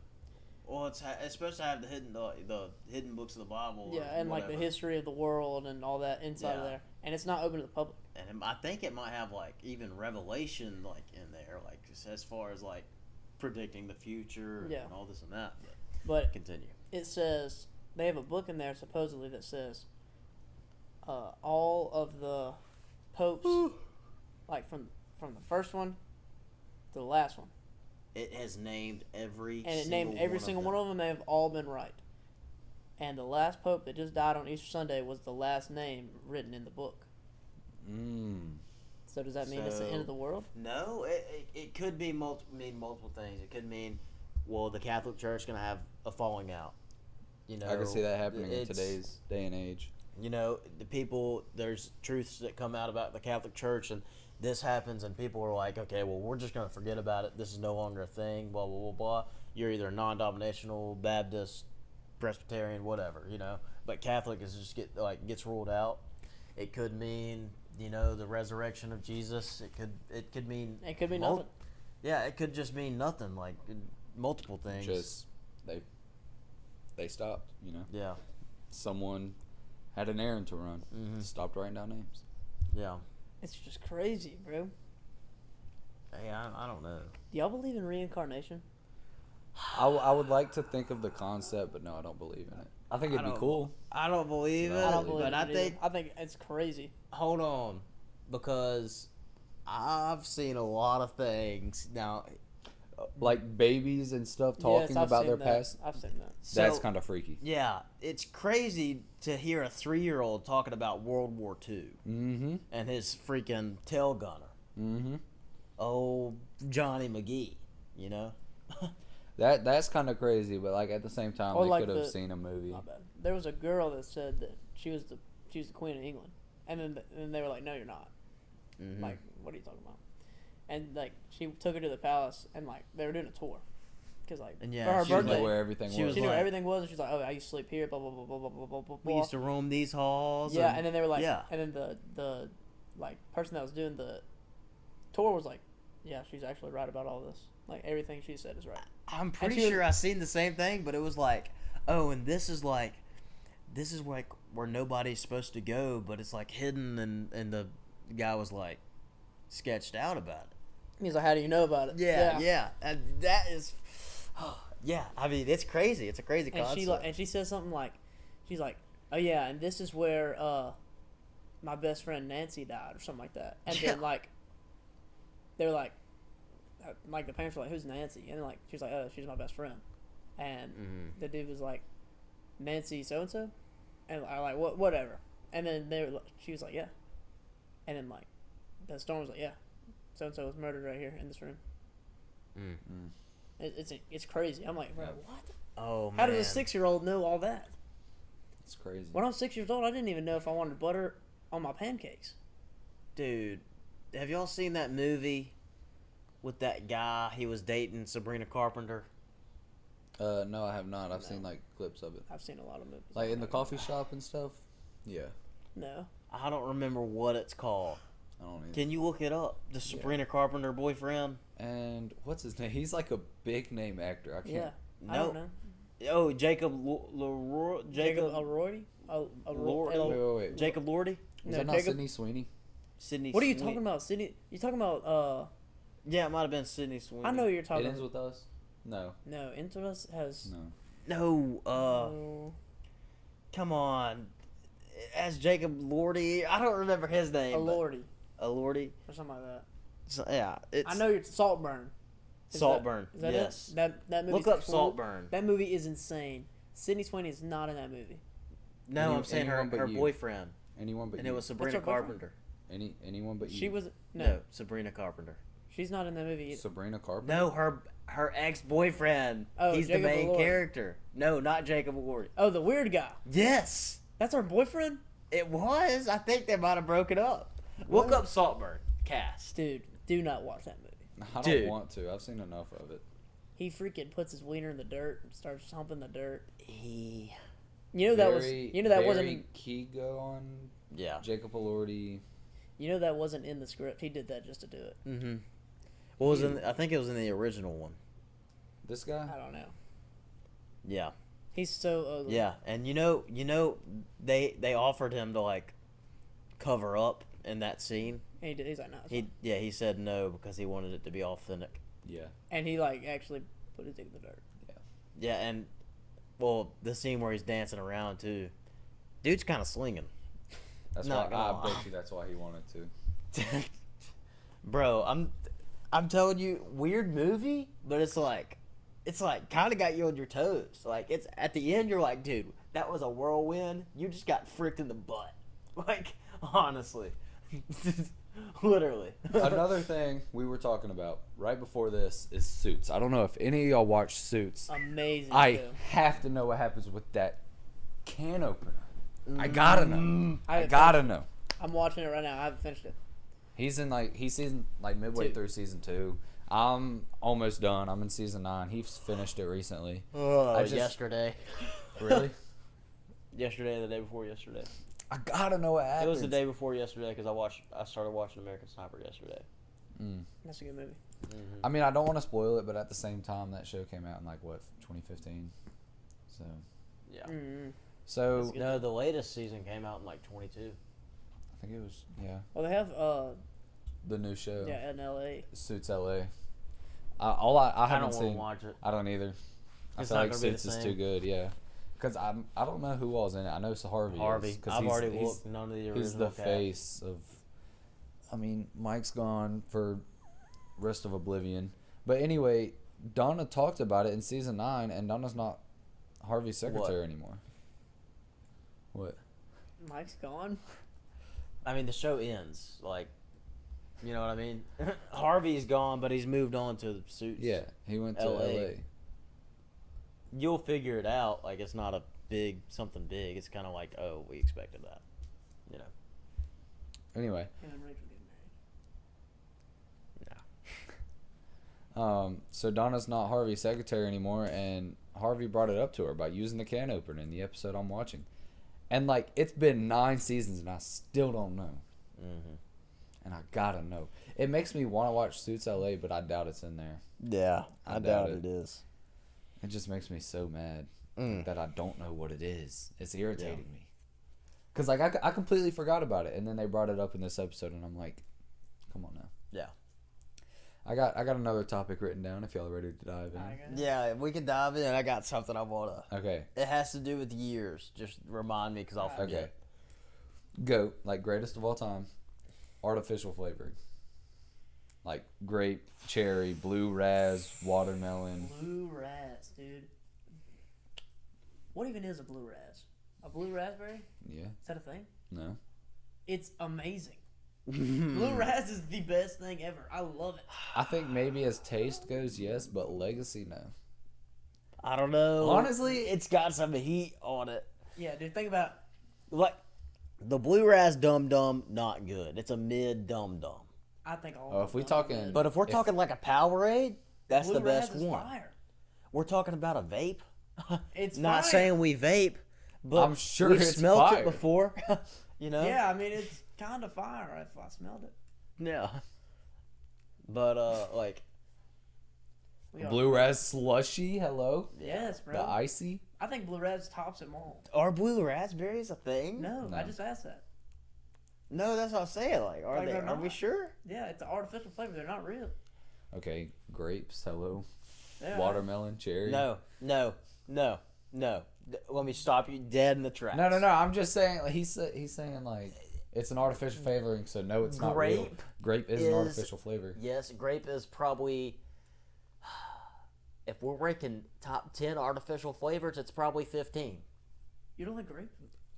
Speaker 1: Well, it's supposed to have the hidden books of the Bible.
Speaker 3: yeah, and like the history of the world and all that inside of
Speaker 1: Yeah.
Speaker 3: there. And it's not open to the public.
Speaker 1: And I think it might have like even Revelation like in there, like as far as like predicting the future
Speaker 3: Yeah.
Speaker 1: and all this and that.
Speaker 3: But
Speaker 1: Continue.
Speaker 3: it says they have a book in there supposedly that says all of the popes, like from the first one to the last one,
Speaker 1: It has named every
Speaker 3: and it named every single one of them. They have all been right. And the last pope that just died on Easter Sunday was the last name written in the book. So does that mean it's the end of the world?
Speaker 1: No, it could be mean multiple things. It could mean, well, the Catholic Church gonna have a falling out. You know,
Speaker 2: I can see that happening in
Speaker 1: it's-
Speaker 2: today's day and age.
Speaker 1: You know, there's truths that come out about the Catholic Church, and this happens, and people are like, okay, well, we're just gonna forget about it. This is no longer a thing. Blah blah blah blah. You're either non-denominational, Baptist, Presbyterian, whatever. You know, but Catholic is just gets ruled out. It could mean, you know, the resurrection of Jesus. It could mean.
Speaker 3: It could be nothing.
Speaker 1: Yeah, it could just mean nothing. Like multiple things.
Speaker 2: Just they stopped. You know,
Speaker 1: Yeah.
Speaker 2: someone had an errand to run.
Speaker 1: Mhm.
Speaker 2: Stopped writing down names.
Speaker 1: Yeah.
Speaker 3: It's just crazy, bro.
Speaker 1: Hey, I don't know.
Speaker 3: Do y'all believe in reincarnation?
Speaker 2: I would like to think of the concept, but no, I don't believe in it. I think it'd be cool.
Speaker 1: I don't believe
Speaker 2: No,
Speaker 1: it.
Speaker 3: I don't believe
Speaker 1: but
Speaker 3: it
Speaker 1: I
Speaker 3: either.
Speaker 1: think
Speaker 3: I think it's crazy.
Speaker 1: hold on, because I've seen a lot of things now.
Speaker 2: Like babies and stuff talking
Speaker 3: Yes, I've
Speaker 2: about
Speaker 3: seen
Speaker 2: their
Speaker 3: that.
Speaker 2: past.
Speaker 3: I've seen that.
Speaker 2: That's
Speaker 1: So,
Speaker 2: kind of freaky.
Speaker 1: yeah, it's crazy to hear a 3-year-old talking about World War II
Speaker 2: Mm-hmm.
Speaker 1: and his freaking tail gunner.
Speaker 2: Mm-hmm.
Speaker 1: Oh, Johnny McGee, you know.
Speaker 2: That's kind of crazy, but like at the same time,
Speaker 3: Or
Speaker 2: they
Speaker 3: like
Speaker 2: could have
Speaker 3: the-
Speaker 2: seen a movie.
Speaker 3: My bad. There was a girl that said that she was the Queen of England, and then they were like, "No, you're not."
Speaker 1: Mhm.
Speaker 3: Like, what are you talking about? And like, she took her to the palace, and like they were doing a tour, because like
Speaker 1: And yeah,
Speaker 3: for her
Speaker 1: she was
Speaker 2: She
Speaker 3: birthday,
Speaker 2: knew where everything
Speaker 1: she
Speaker 2: was.
Speaker 3: she knew
Speaker 1: like-
Speaker 3: where everything was. And she's like, "Oh, I used to sleep here." Blah blah blah blah blah blah blah blah.
Speaker 1: We used to roam these halls.
Speaker 3: Yeah, and then they were like,
Speaker 1: yeah.
Speaker 3: and then the like person that was doing the tour was like, "Yeah, she's actually right about all this. Like everything she said is right."
Speaker 1: I'm pretty
Speaker 3: she was-
Speaker 1: sure I seen the same thing, but it was like, oh, and this is like where nobody's supposed to go, but it's like hidden, and the guy was like sketched out about it.
Speaker 3: He's like, "How do you know about it?"
Speaker 1: Yeah, and that is, yeah. I mean, it's crazy. It's a crazy
Speaker 3: And
Speaker 1: concept.
Speaker 3: she says something like, she's like, "Oh yeah, and this is where my best friend Nancy died," or something like that. And then like, they were like the parents were like, "Who's Nancy?" And then like she's like, "Oh, she's my best friend." And the dude was like, "Nancy so and so," and I like whatever. And then she was like, "Yeah," and then like the storm was like, "Yeah, so and so was murdered right here in this room." It's crazy. I'm like, bro, what?
Speaker 1: Oh man.
Speaker 3: How does a 6-year-old know all that?
Speaker 2: It's crazy.
Speaker 3: When I was 6 years old, I didn't even know if I wanted butter on my pancakes.
Speaker 1: Dude, have y'all seen that movie with that guy? He was dating Sabrina Carpenter.
Speaker 2: No, I have not. I've
Speaker 3: No.
Speaker 2: seen like clips of it,
Speaker 3: I've seen a lot of movies.
Speaker 2: like in the coffee shop and stuff. Yeah,
Speaker 3: No.
Speaker 1: I don't remember what it's called.
Speaker 2: I don't either.
Speaker 1: Can you look it up? The Sabrina Carpenter boyfriend?
Speaker 2: And what's his name? He's like a big name actor. I can't.
Speaker 3: Yeah. I
Speaker 1: No.
Speaker 3: don't know.
Speaker 1: Oh, Jacob Leroy.
Speaker 3: Jacob Elroy?
Speaker 1: Lord-
Speaker 2: Wait.
Speaker 1: Jacob Lordy?
Speaker 2: Was
Speaker 3: No,
Speaker 2: that not
Speaker 3: Jacob-
Speaker 2: Sydney Sweeney?
Speaker 1: Sydney.
Speaker 3: What are you
Speaker 1: Sweeney.
Speaker 3: talking about, Sydney? You talking about,
Speaker 1: Yeah, it might have been Sydney Sweeney.
Speaker 3: I know you're
Speaker 2: It
Speaker 3: talking
Speaker 2: ends
Speaker 3: about.
Speaker 2: with us. No,
Speaker 3: No, Into Us has.
Speaker 2: no.
Speaker 1: No,
Speaker 3: No.
Speaker 1: come on. As Jacob Lordy. I don't remember his name.
Speaker 3: Elordi.
Speaker 1: Lordy?
Speaker 3: Or something like that.
Speaker 1: So, yeah, it's
Speaker 3: I know you're Saltburn. Is
Speaker 1: Saltburn.
Speaker 3: Is that
Speaker 1: yes.
Speaker 3: it? That movie.
Speaker 1: Look up Saltburn.
Speaker 3: That movie is insane. Sydney Sweeney is not in that movie.
Speaker 1: No,
Speaker 2: Any-
Speaker 1: I'm saying her,
Speaker 2: anyone but
Speaker 1: her
Speaker 2: you.
Speaker 1: boyfriend.
Speaker 2: Anyone but
Speaker 1: And
Speaker 2: you.
Speaker 1: it was Sabrina
Speaker 3: her boyfriend?
Speaker 1: Carpenter.
Speaker 2: Anyone but you.
Speaker 3: She was
Speaker 1: No, Sabrina Carpenter.
Speaker 3: She's not in that movie either.
Speaker 2: Sabrina Carpenter.
Speaker 1: No, her ex-boyfriend.
Speaker 3: Oh,
Speaker 1: He's
Speaker 3: Jacob
Speaker 1: the main
Speaker 3: Elordi.
Speaker 1: character. No, not Jacob Lordy.
Speaker 3: Oh, the weird guy.
Speaker 1: Yes,
Speaker 3: That's her boyfriend?
Speaker 1: it was. I think they might have broken up. Look up Saltburn cast.
Speaker 3: Dude, do not watch that movie.
Speaker 2: I don't
Speaker 1: Dude.
Speaker 2: want to. I've seen enough of it.
Speaker 3: He freaking puts his wiener in the dirt and starts humping the dirt.
Speaker 1: He,
Speaker 3: You know that was.
Speaker 2: Barry-
Speaker 3: You know that
Speaker 2: Barry
Speaker 3: wasn't.
Speaker 2: Keoghan,
Speaker 1: yeah.
Speaker 2: Jacob Elordi.
Speaker 3: You know that wasn't in the script. He did that just to do it.
Speaker 1: Mm-hmm. What was in? I think it was in the original one.
Speaker 2: This guy.
Speaker 3: I don't know.
Speaker 1: Yeah.
Speaker 3: He's so ugly.
Speaker 1: Yeah, and they offered him to like cover up in that scene.
Speaker 3: And he did. He's like, no. it's fine."
Speaker 1: He said no because he wanted it to be authentic.
Speaker 2: Yeah.
Speaker 3: And he like actually put his dick in the dirt.
Speaker 1: Yeah, and well, the scene where he's dancing around too, dude's kind of slinging.
Speaker 2: That's
Speaker 1: Not
Speaker 2: why.
Speaker 1: gonna
Speaker 2: I
Speaker 1: lie.
Speaker 2: bet you that's why he wanted to.
Speaker 1: Bro, I'm telling you, weird movie, but it's like kind of got you on your toes. Like it's at the end, you're like, dude, that was a whirlwind. You just got fricked in the butt. Like honestly, literally.
Speaker 2: Another thing we were talking about right before this is Suits. I don't know if any of y'all watch Suits.
Speaker 3: Amazing.
Speaker 2: I
Speaker 3: too.
Speaker 2: have to know what happens with that can opener. I gotta know. I
Speaker 3: haven't
Speaker 2: gotta
Speaker 3: finished
Speaker 2: know.
Speaker 3: I'm watching it right now. I haven't finished it.
Speaker 2: He's season like midway
Speaker 3: 2.
Speaker 2: through season 2. I'm almost done. I'm in season 9. He's finished it recently.
Speaker 1: Oh,
Speaker 2: I just-
Speaker 1: yesterday.
Speaker 2: Really?
Speaker 1: Yesterday, the day before yesterday.
Speaker 2: I gotta know what happens.
Speaker 1: It was the day before yesterday because I started watching American Sniper yesterday.
Speaker 3: That's a good movie.
Speaker 2: I mean, I don't want to spoil it, but at the same time, that show came out in like what 2015. So,
Speaker 1: Yeah.
Speaker 3: Mm-hmm.
Speaker 2: so
Speaker 1: No, the latest season came out in like 22.
Speaker 2: I think it was
Speaker 3: Well, they have
Speaker 2: the new show.
Speaker 3: yeah in L.A.
Speaker 2: Suits LA. I
Speaker 1: I
Speaker 2: haven't
Speaker 1: don't want to
Speaker 2: seen.
Speaker 1: watch it.
Speaker 2: I don't either. I
Speaker 1: It's
Speaker 2: feel
Speaker 1: not
Speaker 2: like
Speaker 1: gonna be the
Speaker 2: Suits is
Speaker 1: same.
Speaker 2: too good. Yeah, because I don't know who all's in it. I know it's Harvey.
Speaker 1: Harvey.
Speaker 2: Is, 'cause
Speaker 1: I've
Speaker 2: he's-
Speaker 1: already
Speaker 2: he's-
Speaker 1: looked. None of the original
Speaker 2: He's the
Speaker 1: cast.
Speaker 2: face of. I mean, Mike's gone for rest of Oblivion, but anyway, Donna talked about it in season 9, and Donna's not Harvey's secretary anymore. What?
Speaker 3: Mike's gone.
Speaker 1: I mean, the show ends. Like, you know what I mean? Harvey's gone, but he's moved on to Suits.
Speaker 2: Yeah, he went to
Speaker 1: LA.
Speaker 2: LA.
Speaker 1: you'll figure it out. Like, it's not something big. It's kind of like, oh, we expected that. You know.
Speaker 2: Anyway.
Speaker 3: Him and Rachel getting married.
Speaker 1: No.
Speaker 2: So Donna's not Harvey's secretary anymore, and Harvey brought it up to her about using the can opener in the episode I'm watching. And, like, it's been 9 seasons, and I still don't know.
Speaker 1: Mm-hmm.
Speaker 2: And I gotta know. It makes me want to watch Suits LA, but I doubt it's in there.
Speaker 1: Yeah,
Speaker 2: I
Speaker 1: doubt
Speaker 2: doubt
Speaker 1: it is.
Speaker 2: It just makes me so mad
Speaker 1: Mm.
Speaker 2: that I don't know what it is. It's irritating me. Because, like, I completely forgot about it, and then they brought it up in this episode, and I'm like, come on now.
Speaker 1: Yeah.
Speaker 2: I got another topic written down if y'all are ready to dive in.
Speaker 1: Yeah, we can dive in. I got something I want to.
Speaker 2: Okay.
Speaker 1: It has to do with years. Just remind me because I'll forget.
Speaker 2: Okay. Goat, like greatest of all time, artificial flavoring. Like grape, cherry, blue raz, watermelon.
Speaker 3: Blue raz, dude. What even is a blue raz? A blue raspberry?
Speaker 2: Yeah.
Speaker 3: Is that a thing?
Speaker 2: No.
Speaker 3: It's amazing. Blue raz is the best thing ever. I love it.
Speaker 2: I think maybe as taste goes, yes, but legacy, no.
Speaker 1: I don't know.
Speaker 2: Honestly,
Speaker 1: it's got some heat on it.
Speaker 3: Yeah, dude, think about
Speaker 1: Like, the Blue Raz Dum Dum, not good. It's a mid Dum Dum.
Speaker 3: I think all
Speaker 2: Oh,
Speaker 3: of
Speaker 2: if we
Speaker 3: them are
Speaker 2: talking-
Speaker 3: good.
Speaker 1: But if we're talking like a Powerade, that's
Speaker 3: Blue
Speaker 1: the best
Speaker 3: Raz is
Speaker 1: one.
Speaker 3: fire.
Speaker 1: We're talking about a vape.
Speaker 3: It's
Speaker 1: Not
Speaker 3: fire.
Speaker 1: saying we vape, but
Speaker 2: I'm sure
Speaker 1: we've
Speaker 2: it's
Speaker 1: smelt
Speaker 2: fire.
Speaker 1: it before. You know?
Speaker 3: Yeah, I mean, it's kind of fire if I smelled it.
Speaker 1: Yeah. But, like,
Speaker 3: We are-
Speaker 2: Blue raz slushy, hello?
Speaker 3: Yes, bro.
Speaker 2: The icy?
Speaker 3: I think blue raz tops them all.
Speaker 1: are blue raspberries a thing?
Speaker 3: No,
Speaker 2: No.
Speaker 3: I just asked that.
Speaker 1: No, that's what I'm saying. Like, are
Speaker 3: Like,
Speaker 1: they?
Speaker 3: they're
Speaker 1: Are we
Speaker 3: not.
Speaker 1: sure?
Speaker 3: Yeah, it's an artificial flavor. They're not real.
Speaker 2: Okay, grapes, hello?
Speaker 3: Yeah.
Speaker 2: Watermelon, cherry?
Speaker 1: No. Let me stop you dead in the tracks.
Speaker 2: No, I'm just saying, like, he's saying, like, it's an artificial flavoring, so no, it's not real. Grape is an artificial flavor.
Speaker 1: Yes, grape is probably. If we're ranking top 10 artificial flavors, it's probably 15.
Speaker 3: You don't like grape?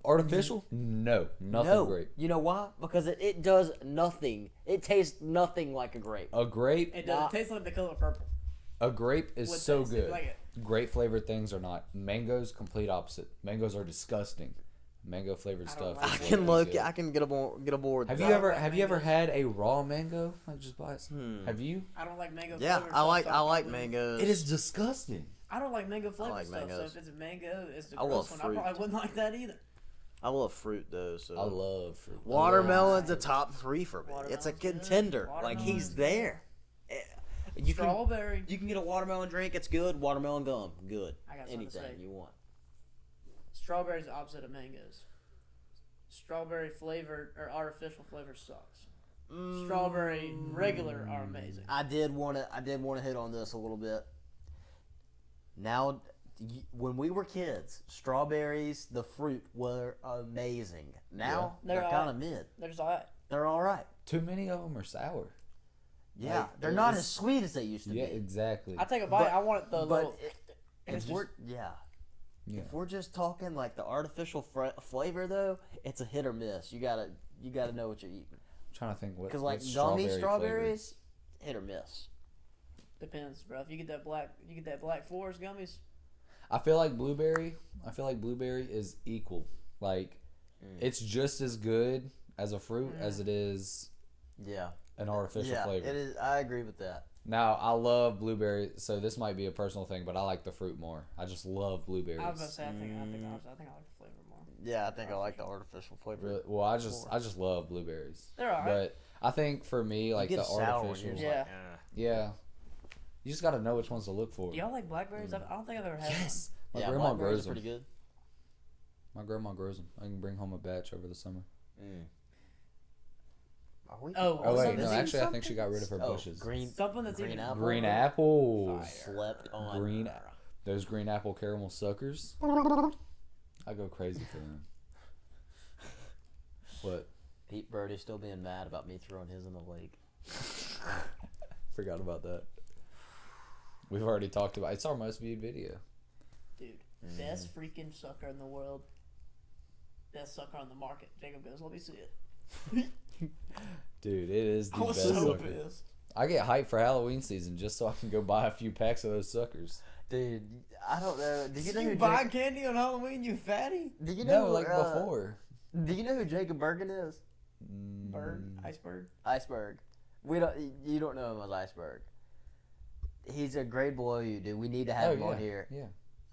Speaker 2: Artificial? No, nothing
Speaker 1: No,
Speaker 2: grape.
Speaker 1: you know why? Because it does nothing. It tastes nothing like a grape.
Speaker 2: A grape,
Speaker 3: It does. It tastes like the color purple.
Speaker 2: a grape is
Speaker 3: Would
Speaker 2: so
Speaker 3: taste
Speaker 2: good.
Speaker 3: like it.
Speaker 2: Grape flavored things are not. Mangoes, complete opposite. Mangoes are disgusting. Mango flavored
Speaker 3: I
Speaker 2: stuff.
Speaker 3: don't like
Speaker 1: I
Speaker 2: is
Speaker 1: can
Speaker 2: what
Speaker 1: look.
Speaker 2: is good.
Speaker 1: I can get aboard.
Speaker 2: Have
Speaker 1: with
Speaker 2: you
Speaker 1: that.
Speaker 2: ever
Speaker 3: like
Speaker 2: have you ever
Speaker 3: mangoes.
Speaker 2: had a raw mango? Like just buy some. Have you?
Speaker 3: I don't like mango.
Speaker 1: Yeah,
Speaker 3: flavored
Speaker 1: I like
Speaker 3: stuff,
Speaker 1: I
Speaker 3: so
Speaker 1: like
Speaker 3: probably-
Speaker 1: mangoes.
Speaker 2: It is disgusting.
Speaker 3: I don't like mango flavored
Speaker 1: like
Speaker 3: stuff.
Speaker 1: mangoes.
Speaker 3: So if it's a mango, it's the
Speaker 1: I
Speaker 3: gross
Speaker 1: love
Speaker 3: one. I
Speaker 1: fruit.
Speaker 3: probably wouldn't like that either.
Speaker 1: I love fruit though. So
Speaker 2: I love fruit.
Speaker 1: watermelon's a top 3 for me. It's a
Speaker 3: Watermelon's good.
Speaker 1: contender. Like he's
Speaker 3: Watermelon's good.
Speaker 1: there. You can
Speaker 3: Strawberry.
Speaker 1: you can get a watermelon drink. It's good. Watermelon gum, good.
Speaker 3: I got something to
Speaker 1: Anything
Speaker 3: say.
Speaker 1: you want.
Speaker 3: Strawberry's the opposite of mangoes. Strawberry flavored or artificial flavor sucks. Strawberry regular are amazing.
Speaker 1: I did want to hit on this a little bit. Now, when we were kids, strawberries, the fruit, were amazing. Now
Speaker 3: Yeah.
Speaker 1: they're
Speaker 3: They're
Speaker 1: kind of mid.
Speaker 3: They're just alright.
Speaker 1: They're all right.
Speaker 2: Too many of them are sour.
Speaker 1: Yeah,
Speaker 2: Like,
Speaker 1: they're not
Speaker 2: it's-
Speaker 1: as sweet as they used to
Speaker 2: Yeah,
Speaker 1: be.
Speaker 2: exactly.
Speaker 3: I take a bite.
Speaker 1: But-
Speaker 3: I want it the little.
Speaker 1: But
Speaker 3: and it's
Speaker 1: if we're
Speaker 3: just-
Speaker 1: yeah.
Speaker 2: Yeah.
Speaker 1: If we're just talking like the artificial flavor though, it's a hit or miss. You gotta know what you're eating.
Speaker 2: I'm trying to think what.
Speaker 1: Because like
Speaker 2: what's
Speaker 1: gummy
Speaker 2: strawberry
Speaker 1: strawberries, hit or miss.
Speaker 3: Depends, bro. If you get that black forest gummies.
Speaker 2: flavored. I feel like blueberry is equal. Like, it's just as good as a fruit as it is
Speaker 1: Yeah.
Speaker 2: an artificial
Speaker 1: Yeah,
Speaker 2: flavor.
Speaker 1: it is. I agree with that.
Speaker 2: Now, I love blueberry, so this might be a personal thing, but I like the fruit more. I just love blueberries.
Speaker 3: I was about to say I think I like the flavor more.
Speaker 1: Yeah, I think I like the artificial flavor.
Speaker 2: Really, well, I just love blueberries.
Speaker 3: They're alright.
Speaker 2: But I think for me, like
Speaker 1: You
Speaker 2: the
Speaker 1: get sour when
Speaker 2: artificial,
Speaker 1: you're just
Speaker 3: Yeah.
Speaker 1: like,
Speaker 2: yeah, you just got to know which ones to look for.
Speaker 3: Do y'all like blackberries? I don't think I've ever had
Speaker 2: Yes, my
Speaker 1: yeah,
Speaker 2: grandma
Speaker 1: blackberries
Speaker 2: grows
Speaker 1: are
Speaker 2: them.
Speaker 1: pretty good.
Speaker 2: My grandma grows them. I can bring home a batch over the summer.
Speaker 1: Are we,
Speaker 3: Oh,
Speaker 2: Oh wait,
Speaker 3: something-
Speaker 2: no, actually, I think she got rid of her
Speaker 1: Oh,
Speaker 2: bushes.
Speaker 1: green
Speaker 3: one. Something that's
Speaker 1: green
Speaker 3: even
Speaker 1: apple.
Speaker 2: Green apples.
Speaker 1: Slept on.
Speaker 2: Those green apple caramel suckers. I go crazy for them. What?
Speaker 1: Pete Birdie still being mad about me throwing his in the lake.
Speaker 2: Forgot about that. We've already talked about. It's our most viewed video.
Speaker 3: Dude, best freaking sucker in the world. Best sucker on the market. Jacob goes, let me see it.
Speaker 2: Dude, it is the
Speaker 3: I was
Speaker 2: best
Speaker 3: so
Speaker 2: sucker.
Speaker 3: pissed.
Speaker 2: I get hyped for Halloween season just so I can go buy a few packs of those suckers.
Speaker 1: Dude, I don't know. Do you know who
Speaker 3: buy candy on Halloween, you fatty?
Speaker 1: Do you know
Speaker 2: before.
Speaker 1: Do you know who Jacob Bergen is?
Speaker 3: Iceberg.
Speaker 1: Iceberg. You don't know him as Iceberg. He's a grade below you, dude. We need to have him on here.
Speaker 2: Yeah.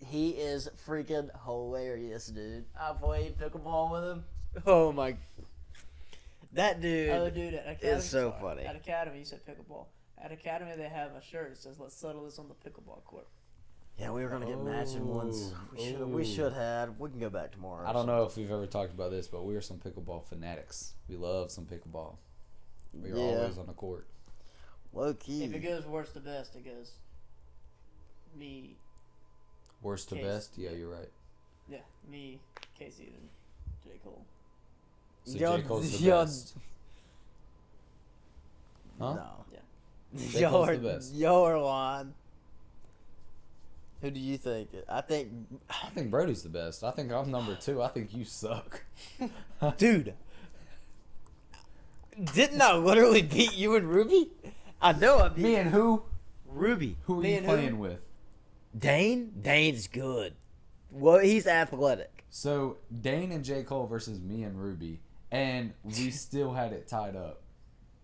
Speaker 1: He is freaking hilarious, dude. I played pickleball with him. Oh my. That dude.
Speaker 3: Oh, dude, at Academy.
Speaker 1: It's so funny.
Speaker 3: At Academy, you said pickleball. At Academy, they have a shirt that says, "Let's settle this on the pickleball court."
Speaker 1: Yeah, we were gonna get matching ones. We should have. We can go back tomorrow.
Speaker 2: I don't know if we've ever talked about this, but we are some pickleball fanatics. We love some pickleball. We are always on the court.
Speaker 1: Low key.
Speaker 3: If it goes worst to best, it goes me.
Speaker 2: Worst to
Speaker 3: Casey.
Speaker 2: best? Yeah, you're right.
Speaker 3: Yeah, me, Casey, and J. Cole.
Speaker 2: So J. Cole's the best. Huh?
Speaker 1: No.
Speaker 3: Yeah.
Speaker 2: J. Cole's the best.
Speaker 1: Y'all are lying. Who do you think? I think
Speaker 2: Brody's the best. I think I'm number 2. I think you suck.
Speaker 1: Dude. Didn't I literally beat you and Ruby? I know I beat
Speaker 2: Me and who?
Speaker 1: Ruby.
Speaker 2: Who are
Speaker 3: Me
Speaker 2: you
Speaker 3: and
Speaker 2: playing
Speaker 3: who?
Speaker 2: with?
Speaker 1: Dane? Dane's good. Well, he's athletic.
Speaker 2: So, Dane and J. Cole versus me and Ruby, and we still had it tied up.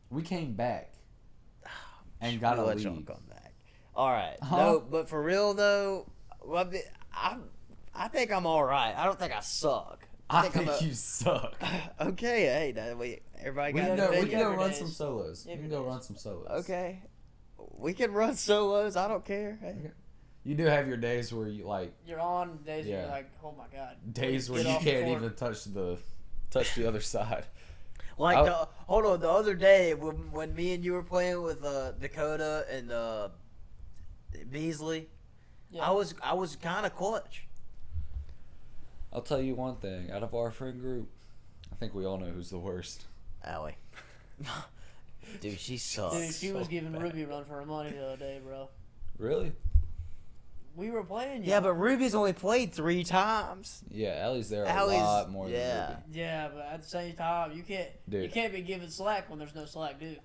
Speaker 2: We came back and got a
Speaker 1: Let y'all
Speaker 2: lead.
Speaker 1: come back. All right.
Speaker 2: Huh?
Speaker 1: No, but for real though, I think I'm all right. I don't think I suck.
Speaker 2: I think you suck.
Speaker 1: Okay, hey, everybody
Speaker 2: We
Speaker 1: got
Speaker 2: can
Speaker 1: an
Speaker 2: go
Speaker 1: opinion.
Speaker 2: run
Speaker 3: days.
Speaker 2: some solos. We
Speaker 3: Every
Speaker 2: can go
Speaker 3: days.
Speaker 2: run some solos.
Speaker 1: Okay, we can run solos. I don't care. Hey.
Speaker 2: Okay. You do have your days where you like
Speaker 3: You're on days where
Speaker 2: Yeah.
Speaker 3: you're like, oh my god.
Speaker 2: days where
Speaker 3: Get
Speaker 2: you
Speaker 3: off the
Speaker 2: can't
Speaker 3: court.
Speaker 2: even touch the other side.
Speaker 1: Like
Speaker 2: I'll-
Speaker 1: hold on, the other day when me and you were playing with Dakota and Beasley,
Speaker 3: Yeah.
Speaker 1: I was kind of clutch.
Speaker 2: I'll tell you one thing. Out of our friend group, I think we all know who's the worst.
Speaker 1: Allie. Dude, she sucks.
Speaker 3: Dude, she was
Speaker 1: so
Speaker 3: giving
Speaker 1: bad.
Speaker 3: Ruby a run for her money the other day, bro.
Speaker 2: Really?
Speaker 3: We were playing.
Speaker 1: Yeah, but Ruby's only played 3 times.
Speaker 2: Yeah, Allie's there
Speaker 1: Allie's-
Speaker 2: a lot more
Speaker 1: yeah.
Speaker 2: than Ruby.
Speaker 3: Yeah, but at the same time, you
Speaker 2: Dude.
Speaker 3: can't be giving slack when there's no slack, dude.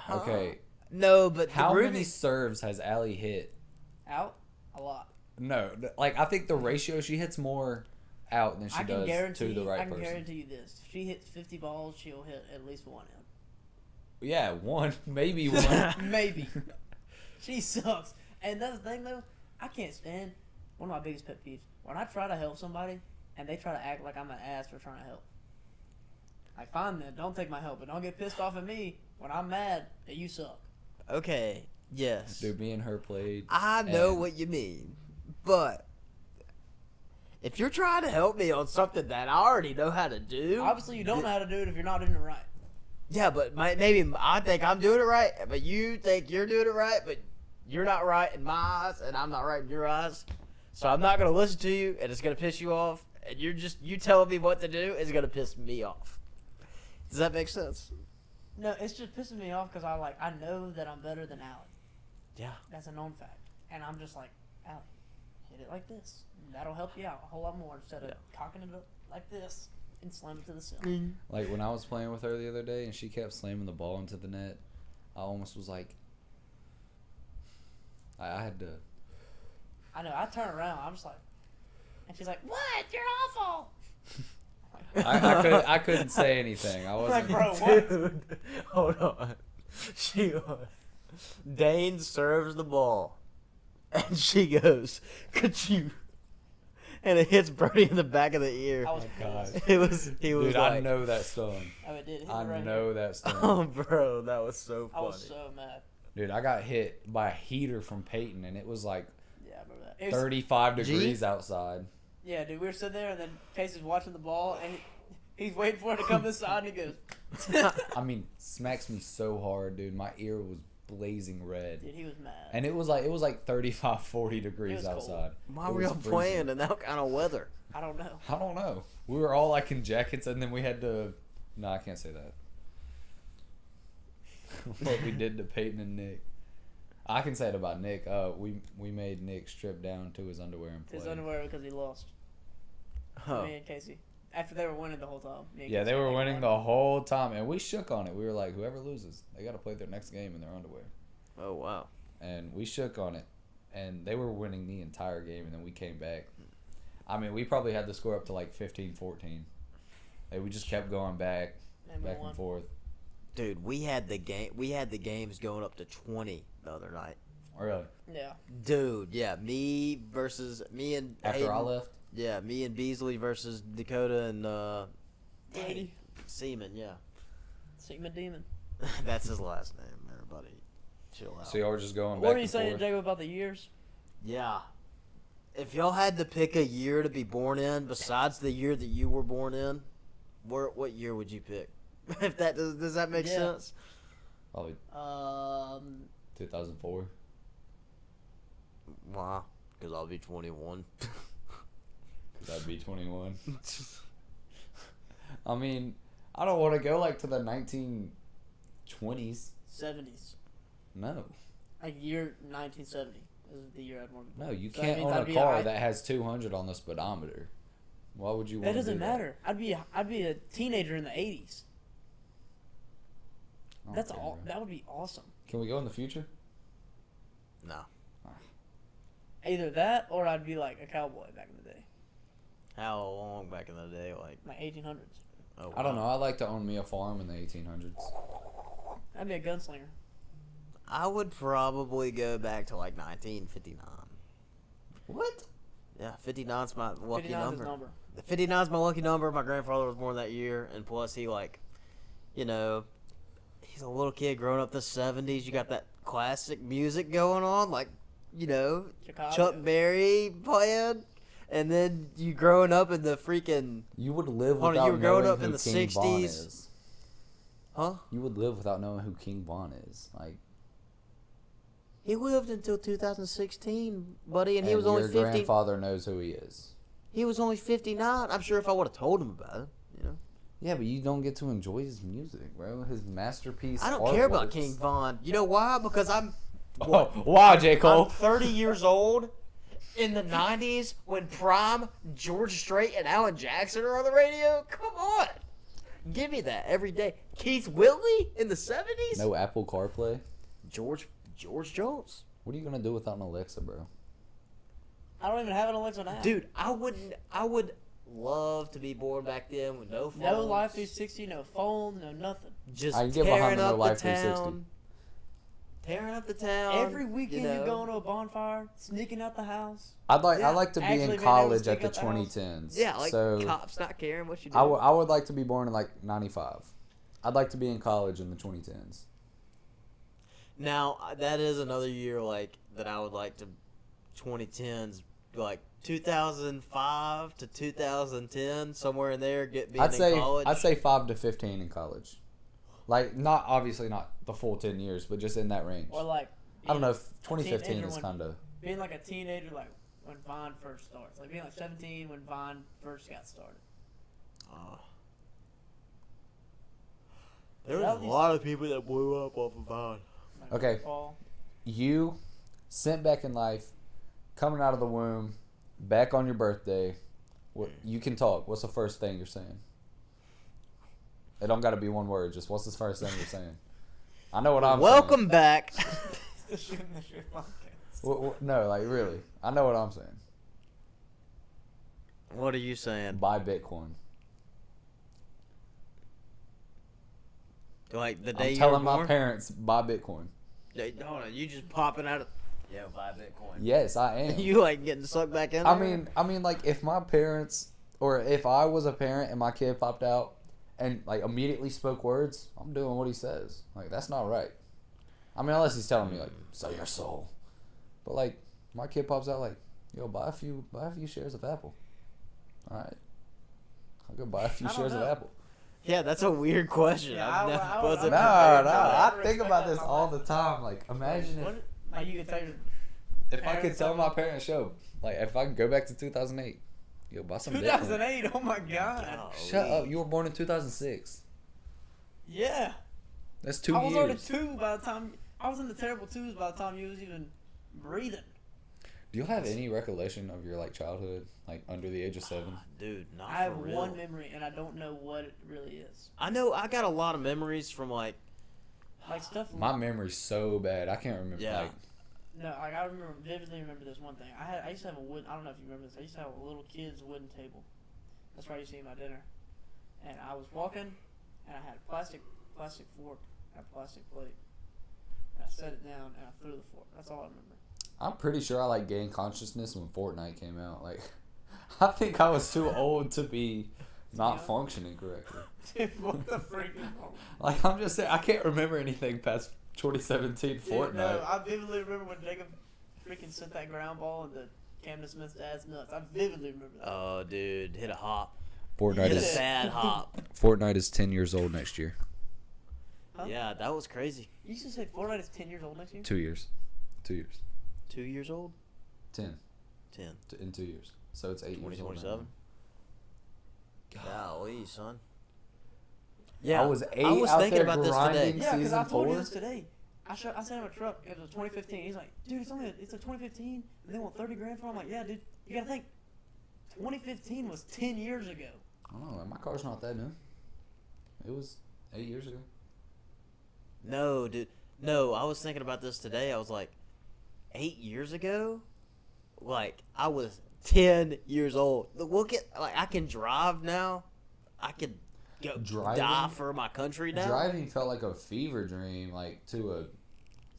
Speaker 2: Okay,
Speaker 1: No, but
Speaker 2: how
Speaker 1: Ruby,
Speaker 2: many serves has Allie hit?
Speaker 3: Out a lot.
Speaker 2: No, like I think the ratio she hits more out than she
Speaker 3: I can
Speaker 2: does
Speaker 3: guarantee.
Speaker 2: to the right
Speaker 3: I can
Speaker 2: person.
Speaker 3: guarantee you this: if she hits 50 balls, she'll hit at least one in.
Speaker 2: Yeah, one, maybe one.
Speaker 3: Maybe. She sucks. And that's the thing, though. I can't stand one of my biggest pet peeves when I try to help somebody and they try to act like I'm an ass for trying to help. Like, fine then, don't take my help, but don't get pissed off at me when I'm mad that you suck.
Speaker 1: Okay, yes.
Speaker 2: Dude, me and her played.
Speaker 1: I know
Speaker 2: and-
Speaker 1: what you mean, but if you're trying to help me on something that I already know how to do,
Speaker 3: Obviously, you don't know how to do it if you're not doing it right.
Speaker 1: yeah, but maybe I think I'm doing it right, but you think you're doing it right, but you're not right in my eyes, and I'm not right in your eyes. So I'm not gonna listen to you, and it's gonna piss you off. And you telling me what to do is gonna piss me off. Does that make sense?
Speaker 3: No, it's just pissing me off because I know that I'm better than Allie.
Speaker 1: Yeah.
Speaker 3: That's a known fact. And I'm just like, Allie, hit it like this. That'll help you out a whole lot more instead of cocking it up like this and slam it to the ceiling.
Speaker 2: Like when I was playing with her the other day and she kept slamming the ball into the net, I almost was like, I had to.
Speaker 3: I know. I turn around. I'm just like, and she's like, "What? You're awful."
Speaker 2: I couldn't say anything. I wasn't.
Speaker 3: Like, bro, what?
Speaker 1: Dude, hold on. Dane serves the ball, and she goes, "Could you?" And it hits Brody in the back of the ear.
Speaker 3: I was
Speaker 2: God.
Speaker 3: pissed.
Speaker 1: He was
Speaker 2: Dude,
Speaker 1: like,
Speaker 2: I know that stung.
Speaker 3: Oh, it did. Hit
Speaker 2: I
Speaker 3: me right
Speaker 2: know
Speaker 3: here.
Speaker 2: that stung.
Speaker 1: "Oh, bro, that was so
Speaker 3: I
Speaker 1: funny."
Speaker 3: was so mad.
Speaker 2: Dude, I got hit by a heater from Peyton, and it was like
Speaker 3: Yeah, I remember that. It was,
Speaker 2: 35 degrees outside.
Speaker 3: yeah, dude, we were sitting there, and then Casey's watching the ball, and he's waiting for it to come this side, and he goes,
Speaker 2: I mean, smacks me so hard, dude. My ear was blazing red.
Speaker 3: dude, he was mad.
Speaker 2: And it was like 35, 40
Speaker 3: It
Speaker 2: degrees
Speaker 3: was cold.
Speaker 2: outside.
Speaker 1: Why
Speaker 2: It
Speaker 1: were
Speaker 2: was
Speaker 1: y'all
Speaker 2: freezing.
Speaker 1: playing in that kind of weather?
Speaker 3: I don't know.
Speaker 2: I don't know. We were all like in jackets, and then we had to. No, I can't say that. What we did to Peyton and Nick. I can say it about Nick. We made Nick strip down to his underwear and play.
Speaker 3: His underwear because he lost.
Speaker 1: Oh.
Speaker 3: Me and Casey. After they were winning the whole time. Me and
Speaker 2: Yeah,
Speaker 3: Casey
Speaker 2: they were
Speaker 3: like,
Speaker 2: winning
Speaker 3: "What?"
Speaker 2: the whole time, and we shook on it. We were like, whoever loses, they got to play their next game in their underwear.
Speaker 1: Oh wow.
Speaker 2: And we shook on it. and they were winning the entire game, and then we came back. I mean, we probably had the score up to like 15-14. And we just kept going back and forth.
Speaker 1: Dude, we had the games going up to 20 the other night.
Speaker 2: Really?
Speaker 3: Yeah.
Speaker 1: Dude, yeah, me and
Speaker 2: After
Speaker 1: Hayden,
Speaker 2: I left?
Speaker 1: Yeah, me and Beasley versus Dakota and
Speaker 3: Brady.
Speaker 1: Seaman, yeah.
Speaker 3: Sigma Demon.
Speaker 1: That's his last name. Everybody, chill out.
Speaker 2: So y'all were just going back
Speaker 3: What are you
Speaker 2: and
Speaker 3: saying,
Speaker 2: forth?
Speaker 3: Jacob, about the years?
Speaker 1: Yeah. If y'all had to pick a year to be born in, besides the year that you were born in, what year would you pick? If that does that make sense?
Speaker 2: Probably 2004.
Speaker 1: Why? Because I'll be 21.
Speaker 2: Because I'd be 21. I mean, I don't want to go like to the 1920s.
Speaker 3: 70s.
Speaker 2: No.
Speaker 3: Like year 1970 is the year I'd want to be.
Speaker 2: No, you
Speaker 3: So that
Speaker 2: can't
Speaker 3: means
Speaker 2: own
Speaker 3: I'd
Speaker 2: a
Speaker 3: be
Speaker 2: car that has 200 on the speedometer. Why would you want
Speaker 3: That
Speaker 2: to
Speaker 3: doesn't
Speaker 2: do
Speaker 3: matter. I'd be a teenager in the 80s.
Speaker 2: That?
Speaker 3: That's
Speaker 2: Okay,
Speaker 3: all.
Speaker 2: bro.
Speaker 3: That would be awesome.
Speaker 2: Can we go in the future?
Speaker 1: No.
Speaker 3: Either that or I'd be like a cowboy back in the day,
Speaker 1: How long back in the day? Like,
Speaker 3: 1800s.
Speaker 1: oh,
Speaker 2: I don't know.
Speaker 1: wow.
Speaker 2: I'd like to own me a farm in the 1800s.
Speaker 3: I'd be a gunslinger.
Speaker 1: I would probably go back to like 1959.
Speaker 2: What?
Speaker 1: Yeah, 59's my lucky
Speaker 3: 59's his
Speaker 1: number.
Speaker 3: number.
Speaker 1: The 59's my lucky number. My grandfather was born that year, and plus he he's a little kid growing up in the 70s. You got that classic music going on,
Speaker 3: Chicago.
Speaker 1: Chuck Berry playing, and then you growing up in the freaking
Speaker 2: You would live
Speaker 1: Hold on,
Speaker 2: without
Speaker 1: you were growing
Speaker 2: knowing
Speaker 1: up
Speaker 2: who
Speaker 1: in the
Speaker 2: King Von
Speaker 1: 60s?
Speaker 2: is.
Speaker 1: huh?
Speaker 2: You would live without knowing who King Von is. Like,
Speaker 1: He lived until 2016, buddy, and he
Speaker 2: and
Speaker 1: was only
Speaker 2: your
Speaker 1: 50.
Speaker 2: grandfather knows who he is.
Speaker 1: He was only 59. I'm sure if I would have told him about it,
Speaker 2: Yeah, but you don't get to enjoy his music, bro. His masterpiece.
Speaker 1: I don't care about
Speaker 2: artworks.
Speaker 1: King Von. You know why? Because I'm
Speaker 2: Oh, wow, J.
Speaker 1: I'm
Speaker 2: Cole.
Speaker 1: 30 years old in the 90s when Prime, George Strait, and Alan Jackson are on the radio. Come on. Give me that every day. Keith Whitley in the 70s?
Speaker 2: No Apple CarPlay.
Speaker 1: George Jones.
Speaker 2: What are you gonna do without an Alexa, bro?
Speaker 3: I don't even have an Alexa now.
Speaker 1: Dude, I would love to be born back then with no phones.
Speaker 3: No Life 360, no phone, no nothing.
Speaker 1: Just
Speaker 2: I can get
Speaker 1: tearing
Speaker 2: behind the
Speaker 1: up
Speaker 2: No Life
Speaker 1: the
Speaker 2: 360.
Speaker 1: town. Tearing up the town.
Speaker 3: Every weekend
Speaker 1: you
Speaker 3: you
Speaker 1: know.
Speaker 3: go to a bonfire, sneaking out the house.
Speaker 2: I'd
Speaker 1: Yeah.
Speaker 2: like to be
Speaker 3: Actually
Speaker 2: in
Speaker 3: being able to
Speaker 2: college at
Speaker 3: sneak
Speaker 2: the
Speaker 3: out the house.
Speaker 2: 2010s.
Speaker 1: Yeah, like
Speaker 2: so
Speaker 1: cops not caring what you do.
Speaker 2: I would like to be born in like 95. I'd like to be in college in the 2010s.
Speaker 1: Now, that is another year that I would like to 2010s, 2005 to 2010, somewhere in there, being in college.
Speaker 2: I'd say 5 to 15 in college. Like, obviously not the full 10 years, but just in that range.
Speaker 3: Or like.
Speaker 2: I don't know
Speaker 3: being
Speaker 2: if 2015
Speaker 3: teenager
Speaker 2: is
Speaker 3: when-
Speaker 2: kind of.
Speaker 3: Being like a teenager, like when Vine first starts. Like being like 17 when Vine first got started.
Speaker 1: There was a lot of people that blew up off of Vine.
Speaker 3: Like
Speaker 2: Okay.
Speaker 3: Paul.
Speaker 2: You sent back in life, coming out of the womb, back on your birthday. You can talk. What's the first thing you're saying? It don't got to be one word. Just what's the first thing you're saying? I know what I'm
Speaker 1: Welcome back.
Speaker 3: The Shootin' the Shit podcast.
Speaker 2: saying. No, like really. I know what I'm saying.
Speaker 1: What are you saying?
Speaker 2: Buy Bitcoin.
Speaker 1: Like the day
Speaker 2: I'm
Speaker 1: you
Speaker 2: telling
Speaker 1: were
Speaker 2: my
Speaker 1: born?
Speaker 2: parents buy Bitcoin.
Speaker 1: Hold on, you just popping out of... Yeah, buy Bitcoin.
Speaker 2: Yes, I am.
Speaker 1: You getting sucked back in there?
Speaker 2: I mean, like if my parents, or if I was a parent and my kid popped out and like immediately spoke words, I'm doing what he says. Like that's not right. I mean, unless he's telling me like, sell your soul. But like, my kid pops out like, yo, buy a few shares of Apple. All right, I'll go buy a few
Speaker 3: I don't
Speaker 2: shares of
Speaker 3: know.
Speaker 2: Apple.
Speaker 1: Yeah, that's a weird question.
Speaker 3: Yeah,
Speaker 1: I've
Speaker 3: I
Speaker 1: never
Speaker 3: would-
Speaker 1: wasn't
Speaker 2: No,
Speaker 1: prepared for
Speaker 2: I
Speaker 1: that.
Speaker 2: think about this all the time. Like, imagine
Speaker 3: What? Like you could tell your
Speaker 2: if I could
Speaker 3: parents
Speaker 2: tell my
Speaker 3: something?
Speaker 2: parents, yo, like if I could go back to 2008, yo, buy some Bitcoin.
Speaker 3: 2008. Oh my god.
Speaker 1: Golly.
Speaker 2: Shut up! You were born in 2006.
Speaker 3: Yeah.
Speaker 2: That's 2
Speaker 3: I was already
Speaker 2: years.
Speaker 3: 2 by the time I was in the terrible 2s by the time you was even breathing.
Speaker 2: Do you have any recollection of your like childhood, like under the age of 7?
Speaker 1: Dude, not
Speaker 3: I have
Speaker 1: for real.
Speaker 3: one memory and I don't know what it really is.
Speaker 1: I know I got a lot of memories from
Speaker 3: Like stuff.
Speaker 2: My memory's so bad. I can't remember.
Speaker 1: Yeah.
Speaker 2: Like,
Speaker 3: No, like I vividly remember this one thing. I used to have a wood. I don't know if you remember this. I used to have a little kid's wooden table. That's where I used to eat my dinner. And I was walking, and I had a plastic fork and a plastic plate. And I set it down and I threw the fork. That's all I remember.
Speaker 2: I'm pretty sure I like gained consciousness when Fortnite came out. Like, I think I was too old to be not functioning correctly.
Speaker 3: Dude, what the freaking?
Speaker 2: Like, I'm just saying, I can't remember anything past 2017 Fortnite.
Speaker 3: No, I vividly remember when Jacob freaking sent that ground ball into Camden Smith's dad's nuts. I vividly remember that.
Speaker 1: Oh, dude, hit a hop.
Speaker 2: Fortnite
Speaker 1: Hit a
Speaker 2: is
Speaker 1: sad hop.
Speaker 2: Fortnite is 10 years old next year.
Speaker 3: Huh?
Speaker 1: Yeah, that was crazy.
Speaker 3: You used to say Fortnite is 10 years old next year?
Speaker 2: 2 years. 2 years.
Speaker 1: 2 years old?
Speaker 2: 10.
Speaker 1: 10.
Speaker 2: In 2 years. So it's 8 years old.
Speaker 1: 2027?
Speaker 2: God.
Speaker 1: Golly, son.
Speaker 2: Yeah, I was
Speaker 1: thinking about this today.
Speaker 3: Yeah, because I told you this today. I sent him a truck. It was a 2015. He's like, dude, it's a 2015. And they want 30 grand for it. I'm like, yeah, dude, you gotta think. 2015 was 10 years ago.
Speaker 2: I don't know. My car's not that new. It was 8 years ago.
Speaker 1: No, dude. No, I was thinking about this today. I was like, 8 years ago? Like, I was 10 years old. Look at, like, I can drive now. I could go die for my country now.
Speaker 2: Driving felt like a fever dream, like, to a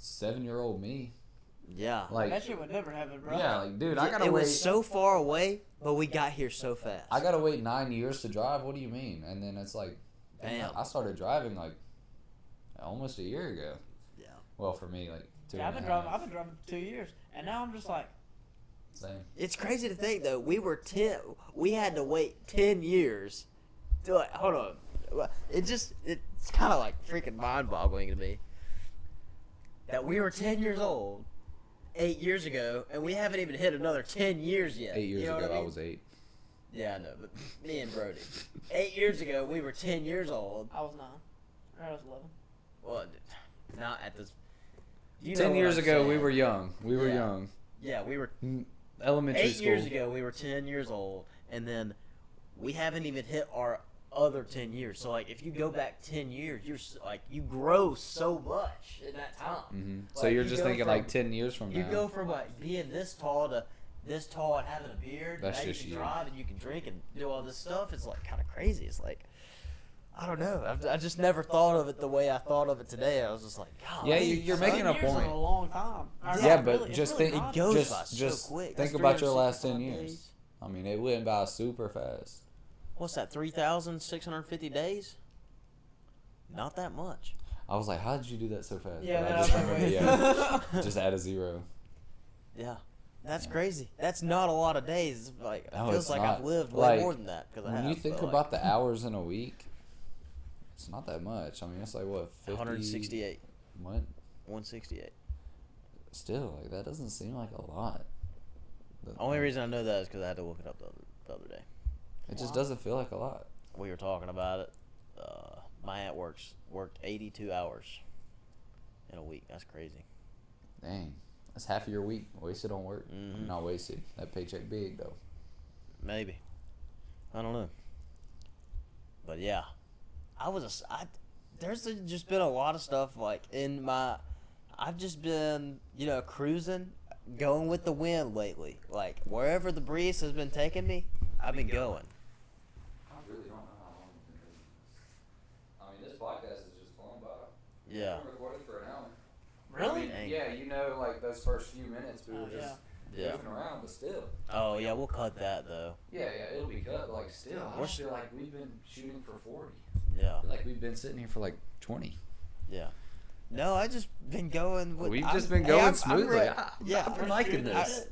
Speaker 2: 7-year-old me.
Speaker 1: Yeah.
Speaker 3: Like, that shit would never happen, bro.
Speaker 2: Yeah, like, dude, I gotta wait.
Speaker 1: It was so far away, but we got here so fast.
Speaker 2: I gotta wait 9 years to drive. What do you mean? And then it's like,
Speaker 1: damn.
Speaker 2: I started driving like almost a year ago.
Speaker 1: Yeah.
Speaker 2: Well, for me, like 2
Speaker 3: Yeah,
Speaker 2: and
Speaker 3: I've
Speaker 2: a half.
Speaker 3: been driving 2 years, and now I'm just like,
Speaker 2: Same.
Speaker 1: It's crazy to think though. We had to wait 10 years. To like, hold on. It's kind of like freaking mind-boggling to me that we were 10 years old 8 years ago, and we haven't even hit another 10 years yet.
Speaker 2: 8 years
Speaker 1: You know
Speaker 2: ago,
Speaker 1: what I mean?
Speaker 2: I was 8.
Speaker 1: Yeah, I know, but me and Brody. 8 years ago, we were 10 years old.
Speaker 3: I was 9. Or I was 11.
Speaker 1: Well, not at this.
Speaker 2: 10 years ago, we were young. We were young.
Speaker 1: Yeah, we were.
Speaker 2: Elementary
Speaker 1: 8
Speaker 2: school.
Speaker 1: years ago, we were 10 years old, and then we haven't even hit our other 10 years. So, like, if you go back 10 years, you grow so much in that time.
Speaker 2: Mm-hmm. So
Speaker 1: Like,
Speaker 2: you're
Speaker 1: you
Speaker 2: just
Speaker 1: go
Speaker 2: thinking
Speaker 1: from-
Speaker 2: like 10 years from
Speaker 1: You
Speaker 2: now.
Speaker 1: go from like being this tall to this tall and having a beard.
Speaker 2: That's
Speaker 1: now
Speaker 2: just
Speaker 1: you
Speaker 2: you.
Speaker 1: can drive and you can drink and do all this stuff. It's like kind of crazy. It's like, I don't know. I just never thought of it the way I thought of it today. I was just like, God.
Speaker 2: Yeah, you're making a
Speaker 3: 10 years
Speaker 2: point.
Speaker 3: is a long time.
Speaker 2: Yeah, but
Speaker 3: it's
Speaker 2: just
Speaker 3: really
Speaker 2: think-
Speaker 3: not.
Speaker 1: It goes
Speaker 2: Just-
Speaker 1: by so
Speaker 2: just
Speaker 1: quick.
Speaker 2: think
Speaker 1: That's
Speaker 2: about your last 10
Speaker 1: 365
Speaker 2: years.
Speaker 1: days.
Speaker 2: I mean, it went by super fast.
Speaker 1: What's that? 3,650 days? Not that much.
Speaker 2: I was like, how did you do that so fast?
Speaker 3: Yeah,
Speaker 2: But I
Speaker 3: that
Speaker 2: just
Speaker 3: was
Speaker 2: remember,
Speaker 3: like,
Speaker 2: just add a 0.
Speaker 1: Yeah. That's crazy. That's not a lot of days. Like,
Speaker 2: No,
Speaker 1: it feels
Speaker 2: it's
Speaker 1: like
Speaker 2: not.
Speaker 1: I've lived way
Speaker 2: Like,
Speaker 1: more than that. Cause I
Speaker 2: When
Speaker 1: have,
Speaker 2: you think
Speaker 1: but,
Speaker 2: about the hours in a week, it's not that much. I mean, it's like, what, 50?
Speaker 1: 168.
Speaker 2: What?
Speaker 1: 168.
Speaker 2: Still, like, that doesn't seem like a lot. But,
Speaker 1: Only reason I know that is because I had to look it up the other day.
Speaker 2: It just doesn't feel like a lot.
Speaker 1: We were talking about it. My aunt worked 82 hours in a week. That's crazy.
Speaker 2: Dang. That's half of your week wasted on work.
Speaker 1: Mhm.
Speaker 2: Not wasted. That paycheck big, though.
Speaker 1: Maybe. I don't know. But yeah, there's just been a lot of stuff like I've just been, cruising, going with the wind lately. Like wherever the breeze has been taking me, I've been going.
Speaker 2: I really don't know how long we've been doing this. I mean, this podcast has just flown by.
Speaker 1: Yeah.
Speaker 2: We've recorded for an hour.
Speaker 3: Really?
Speaker 1: Dang.
Speaker 2: Yeah, like those first few minutes we were just
Speaker 1: Yeah.
Speaker 2: moving around, but still.
Speaker 1: Oh yeah, we'll cut that though.
Speaker 2: Yeah, it'll be cut, but like still, I
Speaker 1: We're
Speaker 2: just feel like we've been shooting for 40.
Speaker 1: Yeah.
Speaker 2: I feel like we've been sitting here for like 20.
Speaker 1: Yeah. No, I just been going with.
Speaker 2: We've
Speaker 1: I'm-
Speaker 2: just been
Speaker 1: hey,
Speaker 2: going
Speaker 1: I'm
Speaker 2: smoothly.
Speaker 1: ready.
Speaker 2: Yeah, I've been liking
Speaker 3: shooting.
Speaker 2: this.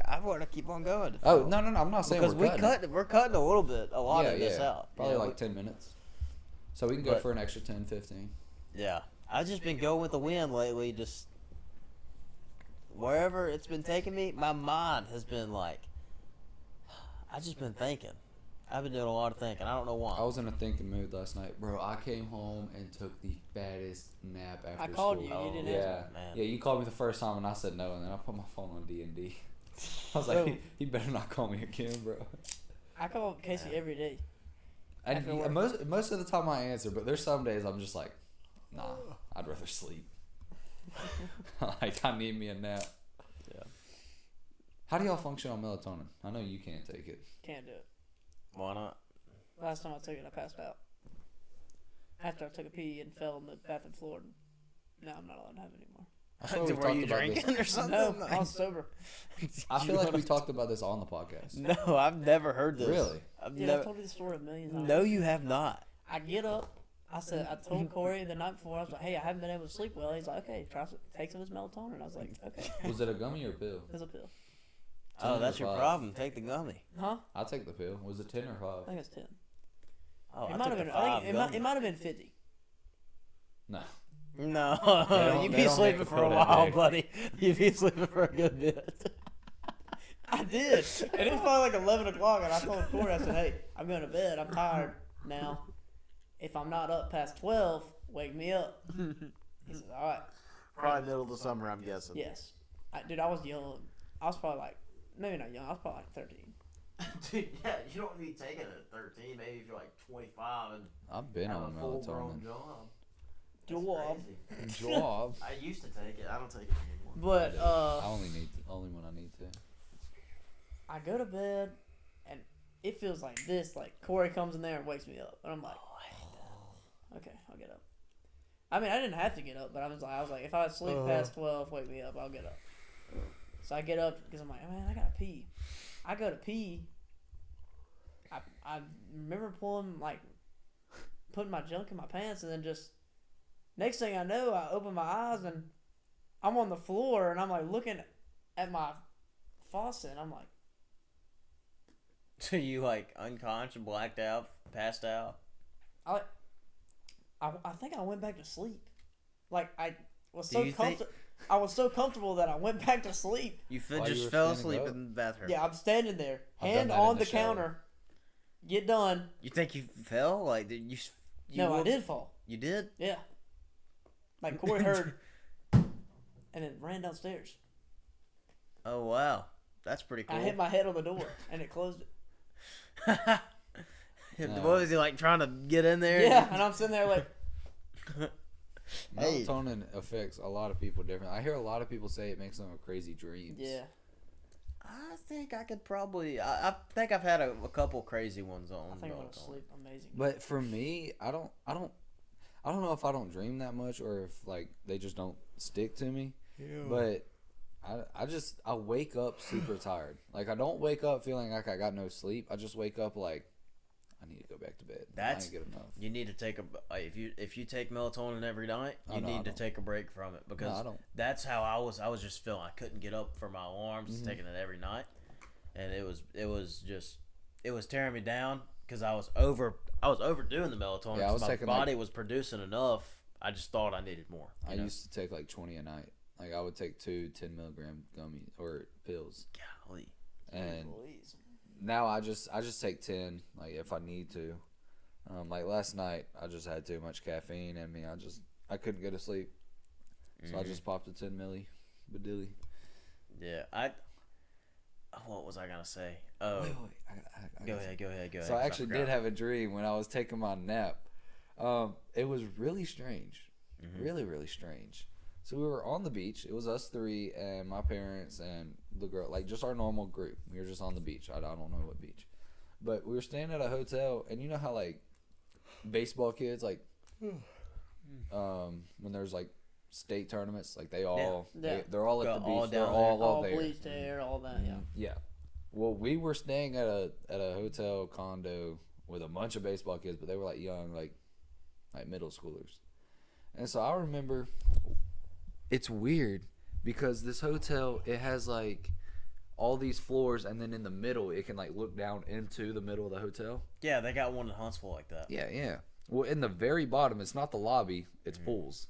Speaker 1: I want to keep on going.
Speaker 2: Oh, no, I'm not saying
Speaker 1: Because
Speaker 2: we're cutting.
Speaker 1: we're cutting a little bit, a lot of this
Speaker 2: yeah.
Speaker 1: out.
Speaker 2: Probably
Speaker 1: you know,
Speaker 2: like 10 minutes. So we can go
Speaker 1: But-
Speaker 2: for an extra 10, 15.
Speaker 1: Yeah, I've just been going with the wind lately. Just wherever it's been taking me, my mind has been like. I've just been thinking. I've been doing a lot of thinking. I don't know why.
Speaker 2: I was in a thinking mood last night. Bro, I came home and took the fattest nap after
Speaker 3: I called
Speaker 2: school.
Speaker 3: you. You didn't
Speaker 2: Yeah,
Speaker 3: answer.
Speaker 1: Man.
Speaker 2: yeah. You called me the first time and I said no, and then I put my phone on D&D. I was like,
Speaker 3: Bro.
Speaker 2: he better not call me again, bro.
Speaker 3: I call Casey every day.
Speaker 2: And
Speaker 3: After work.
Speaker 2: most of the time I answer, but there's some days I'm just like, nah, I'd rather sleep. Like, I need me a nap.
Speaker 1: Yeah.
Speaker 2: How do y'all function on melatonin? I know you can't take it.
Speaker 3: Can't do it.
Speaker 1: Why not?
Speaker 3: Last time I took it, I passed out. After I took a pee and fell on the bathroom floor. Now I'm not allowed to have it anymore.
Speaker 2: I thought we
Speaker 1: Were
Speaker 2: talked
Speaker 1: you
Speaker 2: about
Speaker 1: drinking
Speaker 2: this.
Speaker 1: or something?
Speaker 3: No, I was sober.
Speaker 2: I feel like we talked about this on the podcast.
Speaker 1: No, I've never heard this.
Speaker 2: Really?
Speaker 1: I've
Speaker 3: Dude,
Speaker 1: never.
Speaker 3: I've told you the story a million times.
Speaker 1: No, you have not.
Speaker 3: I get up. I told Corey the night before, I was like, hey, I haven't been able to sleep well. He's like, okay, take some of this melatonin. I was like, okay.
Speaker 2: Was it a gummy or a pill?
Speaker 3: It's a pill.
Speaker 1: Oh,
Speaker 2: 10
Speaker 1: that's
Speaker 2: or
Speaker 1: your
Speaker 2: 5?
Speaker 1: problem. Take the gummy.
Speaker 3: Huh?
Speaker 2: I'll take the pill. Was it 10 or
Speaker 3: I
Speaker 2: 5?
Speaker 3: think it's 10.
Speaker 1: Oh,
Speaker 3: It
Speaker 1: I
Speaker 3: might
Speaker 1: took
Speaker 3: have
Speaker 1: the
Speaker 3: been.
Speaker 1: 5
Speaker 3: It might have been 50.
Speaker 2: No.
Speaker 1: No,
Speaker 2: don't-
Speaker 1: you
Speaker 2: they
Speaker 1: be
Speaker 2: don't
Speaker 1: sleeping
Speaker 2: make a
Speaker 1: for
Speaker 2: pill
Speaker 1: a
Speaker 2: that
Speaker 1: while,
Speaker 2: big.
Speaker 1: buddy. You be sleeping for a good bit.
Speaker 3: I did. And it was probably like 11 o'clock, and I told Corey, I said, hey, I'm going to bed. I'm tired now. If I'm not up past 12, wake me up. He says, all right.
Speaker 1: Probably middle of the summer, I'm guessing.
Speaker 3: Yes. Dude, I was young. I was probably like, maybe not young. I was probably like 13.
Speaker 1: Dude, yeah, you don't need taking it at 13. Maybe if you're like 25 and
Speaker 2: I've been
Speaker 1: have
Speaker 2: on
Speaker 1: a full-grown
Speaker 2: melatonin.
Speaker 1: job.
Speaker 3: Job.
Speaker 1: That's crazy.
Speaker 2: Job.
Speaker 1: I used to take it. I don't take it anymore.
Speaker 3: But
Speaker 2: I only when I need to.
Speaker 3: I go to bed, and it feels like this. Like Corey comes in there and wakes me up, and I'm like, okay, I'll get up. I mean, I didn't have to get up, but I was like, if I sleep past 12, wake me up, I'll get up. So I get up because I'm like, man, I gotta pee. I go to pee. I remember putting my junk in my pants, and then just next thing I know, I open my eyes and I'm on the floor, and I'm like looking at my faucet, and I'm like,
Speaker 1: So you like unconscious, blacked out, passed out?
Speaker 3: I think I went back to sleep. Like I was
Speaker 1: Do
Speaker 3: so
Speaker 1: you think-
Speaker 3: comfortable. I was so comfortable that I went back to sleep.
Speaker 1: You
Speaker 2: While you
Speaker 1: just
Speaker 2: were
Speaker 1: fell
Speaker 2: standing
Speaker 1: asleep
Speaker 2: up?
Speaker 1: in the bathroom.
Speaker 3: Yeah, I'm standing there,
Speaker 2: I've done
Speaker 3: hand
Speaker 2: that in
Speaker 3: on
Speaker 2: the
Speaker 3: the
Speaker 2: shower.
Speaker 3: counter. Get done.
Speaker 1: You think you fell? Like did you?
Speaker 3: No, I
Speaker 1: woke-
Speaker 3: did fall.
Speaker 1: You did?
Speaker 3: Yeah. Like Corey heard, and it ran downstairs.
Speaker 1: Oh wow, that's pretty cool.
Speaker 3: I hit my head on the door, and it closed it.
Speaker 1: What was he like trying to get in there?
Speaker 3: Yeah, and I'm sitting there like,
Speaker 1: Hey.
Speaker 2: Melatonin affects a lot of people different. I hear a lot of people say it makes them have crazy dreams.
Speaker 3: yeah.
Speaker 1: I think I could probably. I think I've had a couple crazy ones on.
Speaker 3: I think I'm gonna
Speaker 1: melatonin.
Speaker 3: sleep amazing.
Speaker 2: But for me, I don't know if I don't dream that much or if like they just don't stick to me. But I wake up super tired. Like I don't wake up feeling like I got no sleep. I just wake up like I need to go back to bed. I
Speaker 1: That's
Speaker 2: ain't get enough.
Speaker 1: You need to take if you take melatonin every night,
Speaker 2: Oh,
Speaker 1: you
Speaker 2: no, I
Speaker 1: need to
Speaker 2: don't.
Speaker 1: take a break from it because
Speaker 2: I don't.
Speaker 1: that's how I was. I was just feeling I couldn't get up for my alarms,
Speaker 2: Mm-hmm.
Speaker 1: taking it every night, and it was tearing me down because I was overdoing the melatonin.
Speaker 2: Yeah, I
Speaker 1: 'cause
Speaker 2: was
Speaker 1: my
Speaker 2: taking,
Speaker 1: body was producing enough. I just thought I needed more.
Speaker 2: I
Speaker 1: you know?
Speaker 2: used to take like 20 a night. Like I would take 2 10-milligram gummies or pills,
Speaker 1: Golly.
Speaker 2: and
Speaker 3: Please.
Speaker 2: now I just take 10 like if I need to. Like last night I just had too much caffeine in me. I couldn't go to sleep, so I just popped a 10 milli Badilly.
Speaker 1: Yeah, what was I gonna say? Oh,
Speaker 2: Wait,
Speaker 1: go ahead.
Speaker 2: So I actually did have a dream when I was taking my nap. It was really strange, really, really strange. So we were on the beach. It was us three and my parents and the girl, like just our normal group. We were just on the beach. I don't know what beach, but we were staying at a hotel. And you know how like baseball kids, like when there's like state tournaments, like they're all at the beach.
Speaker 1: all
Speaker 2: They're
Speaker 1: down
Speaker 2: all
Speaker 3: All
Speaker 2: there.
Speaker 3: bleached hair, all that. Yeah.
Speaker 2: Yeah. Well, we were staying at a hotel condo with a bunch of baseball kids, but they were like young, like middle schoolers. And so I remember it's weird because this hotel, it has like all these floors, and then in the middle it can like look down into the middle of the hotel.
Speaker 1: Yeah, they got one in Huntsville like that.
Speaker 2: Yeah. Well, in the very bottom, it's not the lobby, it's pools.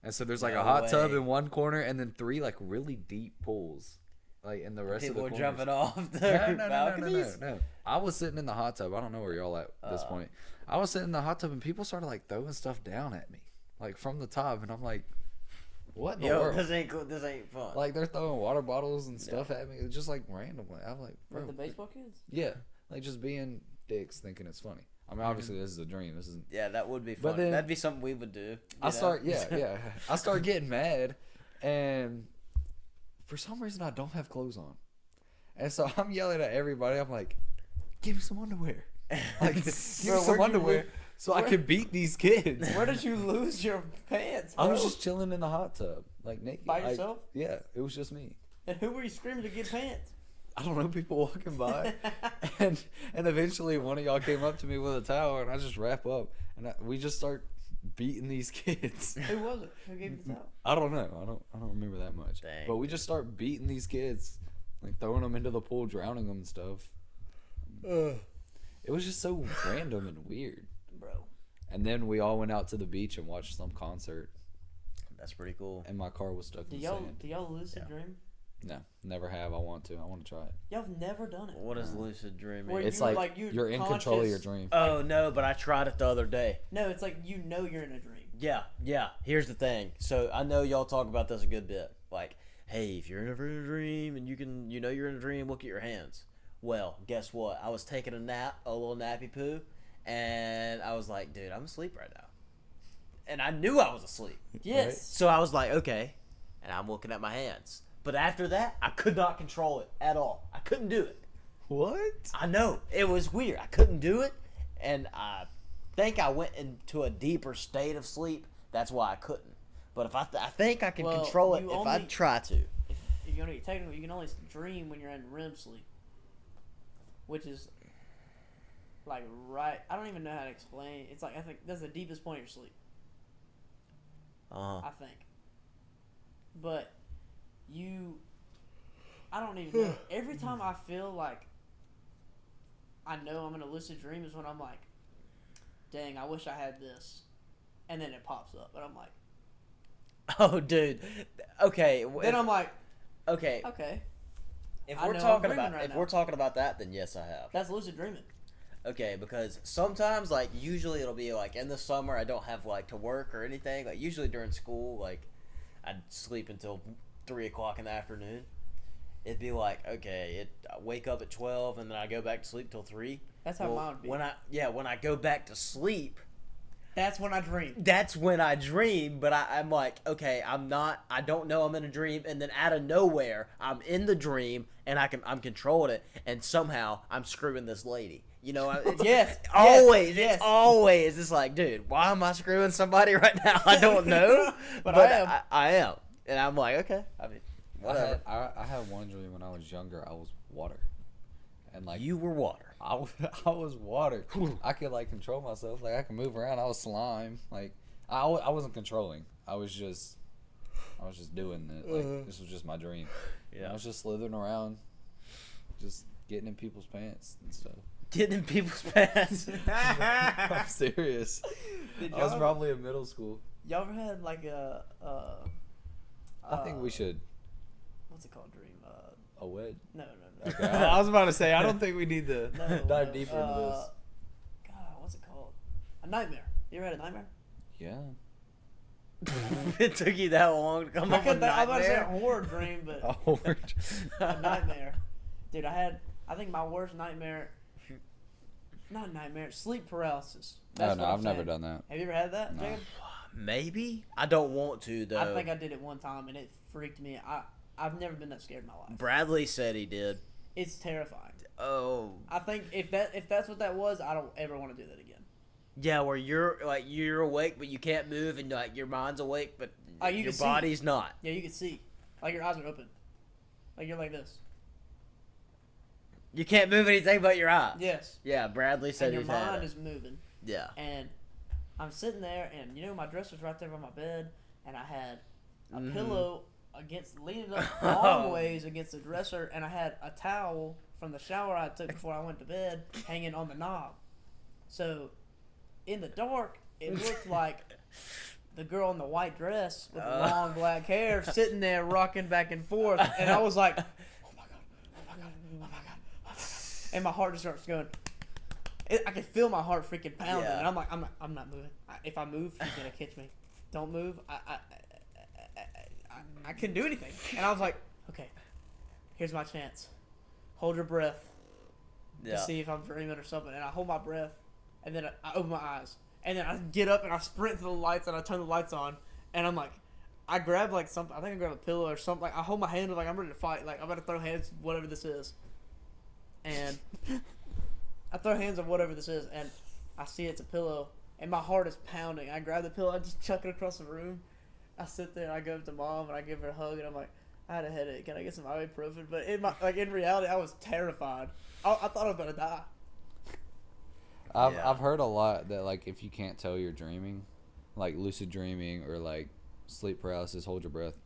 Speaker 2: And so there's like
Speaker 1: No
Speaker 2: a hot tub
Speaker 1: way.
Speaker 2: in one corner and then 3 like really deep pools. Like in the rest
Speaker 1: People
Speaker 2: of the
Speaker 1: were
Speaker 2: corners.
Speaker 1: jumping off their
Speaker 2: No.
Speaker 1: balconies.
Speaker 2: I was sitting in the hot tub. I don't know where y'all at this point. I was sitting in the hot tub and people started like throwing stuff down at me, like from the top, and I'm like, "What in the
Speaker 1: Yo,
Speaker 2: world?"
Speaker 1: this ain't cool. This ain't fun.
Speaker 2: Like they're throwing water bottles and stuff at me, just like randomly. I'm like,
Speaker 3: With
Speaker 2: "Bro,
Speaker 3: the baseball kids?
Speaker 2: yeah, like just being dicks, thinking it's funny." I mean, obviously this is a dream. This is.
Speaker 1: Yeah, that would be fun.
Speaker 2: But then-
Speaker 1: That'd be something we would do.
Speaker 2: I start getting mad, and for some reason I don't have clothes on, and so I'm yelling at everybody. I'm like, "Give me some underwear! Like, give me some underwear so I can beat these kids."
Speaker 3: Where did you lose your pants,
Speaker 2: I
Speaker 3: bro?
Speaker 2: was just chilling in the hot tub, like naked.
Speaker 3: By yourself?
Speaker 2: Yeah, it was just me.
Speaker 3: And who were you screaming to get pants?
Speaker 2: I don't know, people walking by, and eventually one of y'all came up to me with a towel, and I just wrap up, and we just start beating these kids.
Speaker 3: Who was it? Who gave you the towel?
Speaker 2: I don't know. I don't remember that much.
Speaker 1: Dang,
Speaker 2: but we just start beating these kids, like throwing them into the pool, drowning them and stuff. It was just so random and weird,
Speaker 3: Bro.
Speaker 2: And then we all went out to the beach and watched some concert,
Speaker 1: That's pretty cool.
Speaker 2: and my car was stuck in the sand.
Speaker 3: Do y'all lucid dream?
Speaker 2: No, never have. I want to try it.
Speaker 3: Y'all have never done it.
Speaker 1: What is lucid dreaming?
Speaker 3: Where
Speaker 2: It's
Speaker 3: you,
Speaker 2: like,
Speaker 3: you're
Speaker 2: you're in control of your
Speaker 3: conscious.
Speaker 2: dream.
Speaker 1: Oh no, but I tried it the other day.
Speaker 3: No, it's like you know you're in a dream.
Speaker 1: Yeah. Here's the thing. So I know y'all talk about this a good bit. Like, hey, if you're in a dream and you know you're in a dream, look at your hands. Well, guess what? I was taking a nap, a little nappy poo, and I was like, dude, I'm asleep right now. And I knew I was asleep.
Speaker 3: Yes.
Speaker 2: Right.
Speaker 1: So I was like, okay. And I'm looking at my hands. But after that, I could not control it at all. I couldn't do it.
Speaker 2: What?
Speaker 1: I know. It was weird. I couldn't do it. And I think I went into a deeper state of sleep. That's why I couldn't. But if I think I can
Speaker 3: Well,
Speaker 1: control it
Speaker 3: you
Speaker 1: if I
Speaker 3: only-
Speaker 1: try to.
Speaker 3: If you're gonna be technical, you can only dream when you're in REM sleep, which is like right. I don't even know how to explain. It's like I think that's the deepest point of your sleep. I think. But I don't even know. Every time I feel like I know I'm in a lucid dream is when I'm like, dang, I wish I had this. And then it pops up. And I'm like,
Speaker 1: Oh, dude. Okay.
Speaker 3: then I'm like,
Speaker 1: okay.
Speaker 3: okay,
Speaker 1: If
Speaker 3: I
Speaker 1: we're
Speaker 3: know I'm
Speaker 1: talking
Speaker 3: dreaming
Speaker 1: about
Speaker 3: right
Speaker 1: if
Speaker 3: now.
Speaker 1: we're talking about that, then yes, I have.
Speaker 3: that's lucid dreaming.
Speaker 1: Okay, because sometimes, like, usually it'll be like in the summer, I don't have like to work or anything. Like usually during school, like I'd sleep until 3 o'clock in the afternoon. It'd be like, okay, I wake up at 12 and then I go back to sleep till 3.
Speaker 3: That's how mine would be.
Speaker 1: When I go back to sleep,
Speaker 3: That's when I dream.
Speaker 1: that's when I dream. But I'm like, okay, I don't know I'm in a dream, and then out of nowhere, I'm in the dream and I'm controlling it, and somehow I'm screwing this lady. You know, it's,
Speaker 3: Yes,
Speaker 1: always,
Speaker 3: yes.
Speaker 1: it's always. It's like, dude, why am I screwing somebody right now? I don't know,
Speaker 3: But
Speaker 1: but
Speaker 3: I am.
Speaker 1: I am, and I'm like, okay, I mean, whatever.
Speaker 2: I had one dream when I was younger. I was water, and like
Speaker 1: You were water.
Speaker 2: I was water. I could like control myself. Like I could move around. I was slime. Like I wasn't controlling. I was just doing it. Like this was just my dream.
Speaker 1: Yeah.
Speaker 2: I was just slithering around, just getting in people's pants and stuff.
Speaker 1: Getting in people's pants.
Speaker 2: I'm serious.
Speaker 3: Did
Speaker 2: I was
Speaker 3: y'all-
Speaker 2: probably in middle school.
Speaker 3: Y'all ever had like a
Speaker 2: I think we should
Speaker 3: what's it called? Dream?
Speaker 2: a wed.
Speaker 3: No.
Speaker 2: Okay. I was about to say I don't think we need to
Speaker 3: No,
Speaker 2: dive
Speaker 3: no,
Speaker 2: deeper into this.
Speaker 3: God, what's it called? A nightmare. You ever had a nightmare?
Speaker 2: Yeah.
Speaker 1: It took you that long to come up with a
Speaker 3: I was about to say a
Speaker 1: nightmare.
Speaker 3: horror dream, but
Speaker 2: Oh,
Speaker 3: a nightmare. Dude, I think my worst nightmare, not nightmare, sleep paralysis.
Speaker 2: no,
Speaker 3: That's what
Speaker 2: I've
Speaker 3: I'm
Speaker 2: never
Speaker 3: saying.
Speaker 2: done that.
Speaker 3: Have you ever had that,
Speaker 2: No.
Speaker 3: Jacob?
Speaker 1: Maybe I don't want to though.
Speaker 3: I think I did it one time and it freaked me. I've never been that scared in my life.
Speaker 1: Bradley said he did.
Speaker 3: It's terrifying.
Speaker 1: Oh,
Speaker 3: I think if that's what that was, I don't ever want to do that again.
Speaker 1: yeah, where you're awake but you can't move, and like your mind's awake but
Speaker 3: You
Speaker 1: your
Speaker 3: can see.
Speaker 1: body's not.
Speaker 3: Yeah, you can see, like your eyes are open, like you're like this.
Speaker 1: You can't move anything but your eyes.
Speaker 3: Yes.
Speaker 1: Yeah, Bradley said
Speaker 3: And your
Speaker 1: he's had
Speaker 3: mind
Speaker 1: it.
Speaker 3: is moving.
Speaker 1: Yeah.
Speaker 3: And I'm sitting there, and my dresser's right there by my bed, and I had a
Speaker 1: Mhm.
Speaker 3: pillow leaning up long ways against the dresser, and I had a towel from the shower I took before I went to bed hanging on the knob. So, in the dark, it looked like the girl in the white dress with the long black hair sitting there rocking back and forth, and I was like, oh my god, oh my god, oh my god, oh my god. And my heart just starts going. I can feel my heart freaking pounding,
Speaker 1: Yeah.
Speaker 3: and I'm like, I'm not moving. If I move, she's gonna catch me. Don't move. I couldn't do anything, and I was like, okay, here's my chance. Hold your breath to
Speaker 1: Yeah.
Speaker 3: see if I'm dreaming or something, and I hold my breath, and then I open my eyes, and then I get up and I sprint to the lights and I turn the lights on, and I'm like, I grab like something. I think I grab a pillow or something. Like I hold my hand up like I'm ready to fight. Like I'm about to throw hands, whatever this is, and I throw hands on whatever this is, and I see it's a pillow, and my heart is pounding. I grab the pillow, I just chuck it across the room. I sit there and I go up to Mom and I give her a hug and I'm like, I had a headache. Can I get some ibuprofen? But in reality, I was terrified. I thought I was about to die.
Speaker 2: I've heard a lot that like if you can't tell you're dreaming, like lucid dreaming or like sleep paralysis, hold your breath.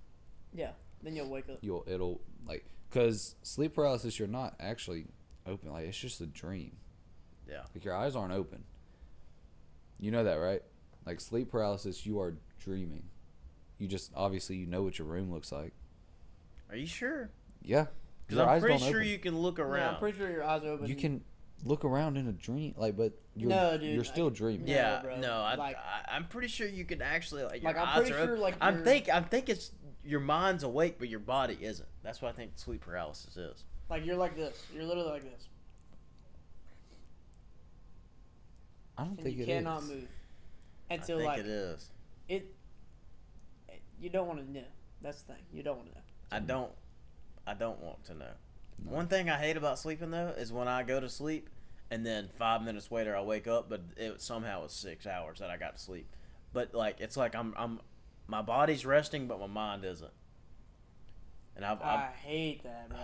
Speaker 3: Yeah, then you'll wake up.
Speaker 2: It'll like because sleep paralysis, you're not actually open. Like it's just a dream.
Speaker 1: Yeah.
Speaker 2: Like your eyes aren't open. You know that, right? Like sleep paralysis, you are dreaming. You just obviously you know what your room looks like.
Speaker 1: Are you sure?
Speaker 2: Yeah.
Speaker 1: Because I'm pretty sure you can look around.
Speaker 3: Yeah, I'm pretty sure your eyes are open.
Speaker 2: You can look around in a dream, like, but you're still dreaming.
Speaker 1: Yeah,
Speaker 3: bro.
Speaker 1: no,
Speaker 3: Like,
Speaker 1: I'm pretty sure you can actually like your
Speaker 3: like, I'm
Speaker 1: eyes
Speaker 3: pretty
Speaker 1: are
Speaker 3: sure,
Speaker 1: open.
Speaker 3: like,
Speaker 1: I think it's your mind's awake, but your body isn't. That's what I think sleep paralysis is.
Speaker 3: like you're like this. You're literally like this.
Speaker 2: I don't
Speaker 3: And
Speaker 2: think
Speaker 3: you
Speaker 2: it
Speaker 3: cannot
Speaker 2: is.
Speaker 3: move
Speaker 1: I
Speaker 3: until
Speaker 1: think
Speaker 3: like
Speaker 1: it is.
Speaker 3: You don't want to know. That's the thing. You don't want to know.
Speaker 1: I don't want to know.
Speaker 2: No.
Speaker 1: One thing I hate about sleeping though is when I go to sleep and then 5 minutes later I wake up, but it somehow it's 6 hours that I got to sleep. But like it's like I'm my body's resting, but my mind isn't. And
Speaker 3: I hate that, bro.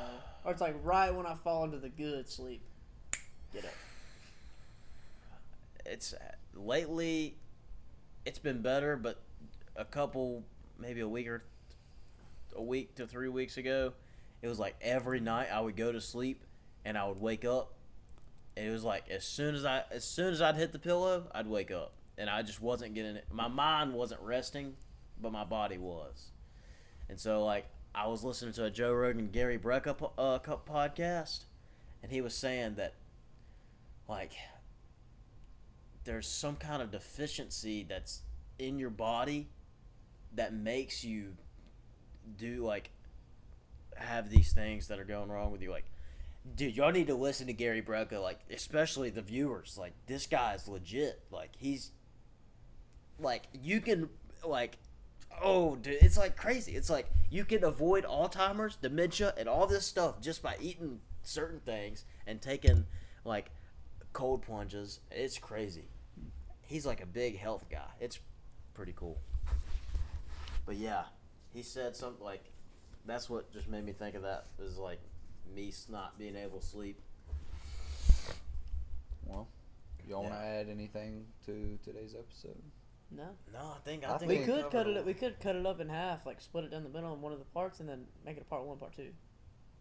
Speaker 3: Or it's like right when I fall into the good sleep. Get up.
Speaker 1: It's lately it's been better, but maybe a week to 3 weeks ago, it was like every night I would go to sleep and I would wake up, and it was like as soon as I'd hit the pillow, I'd wake up, and I just wasn't getting it. My mind wasn't resting, but my body was. And so like I was listening to a Joe Rogan Gary Brecka podcast, and he was saying that like there's some kind of deficiency that's in your body that makes you do like have these things that are going wrong with you. Like, dude, y'all need to listen to Gary Brecka, like especially the viewers. Like this guy's legit. Like he's like you can like oh dude, it's like crazy. It's like you can avoid Alzheimer's, dementia, and all this stuff just by eating certain things and taking like cold plunges. It's crazy. He's like a big health guy. It's pretty cool. But yeah, he said something like, that's what just made me think of that, is like me not being able to sleep.
Speaker 2: Well, y'all want to add anything to today's episode?
Speaker 3: No.
Speaker 1: No, I think
Speaker 3: We could cut it. We could cut it up in half, like split it down the middle in one of the parts, and then make it a part 1, part 2.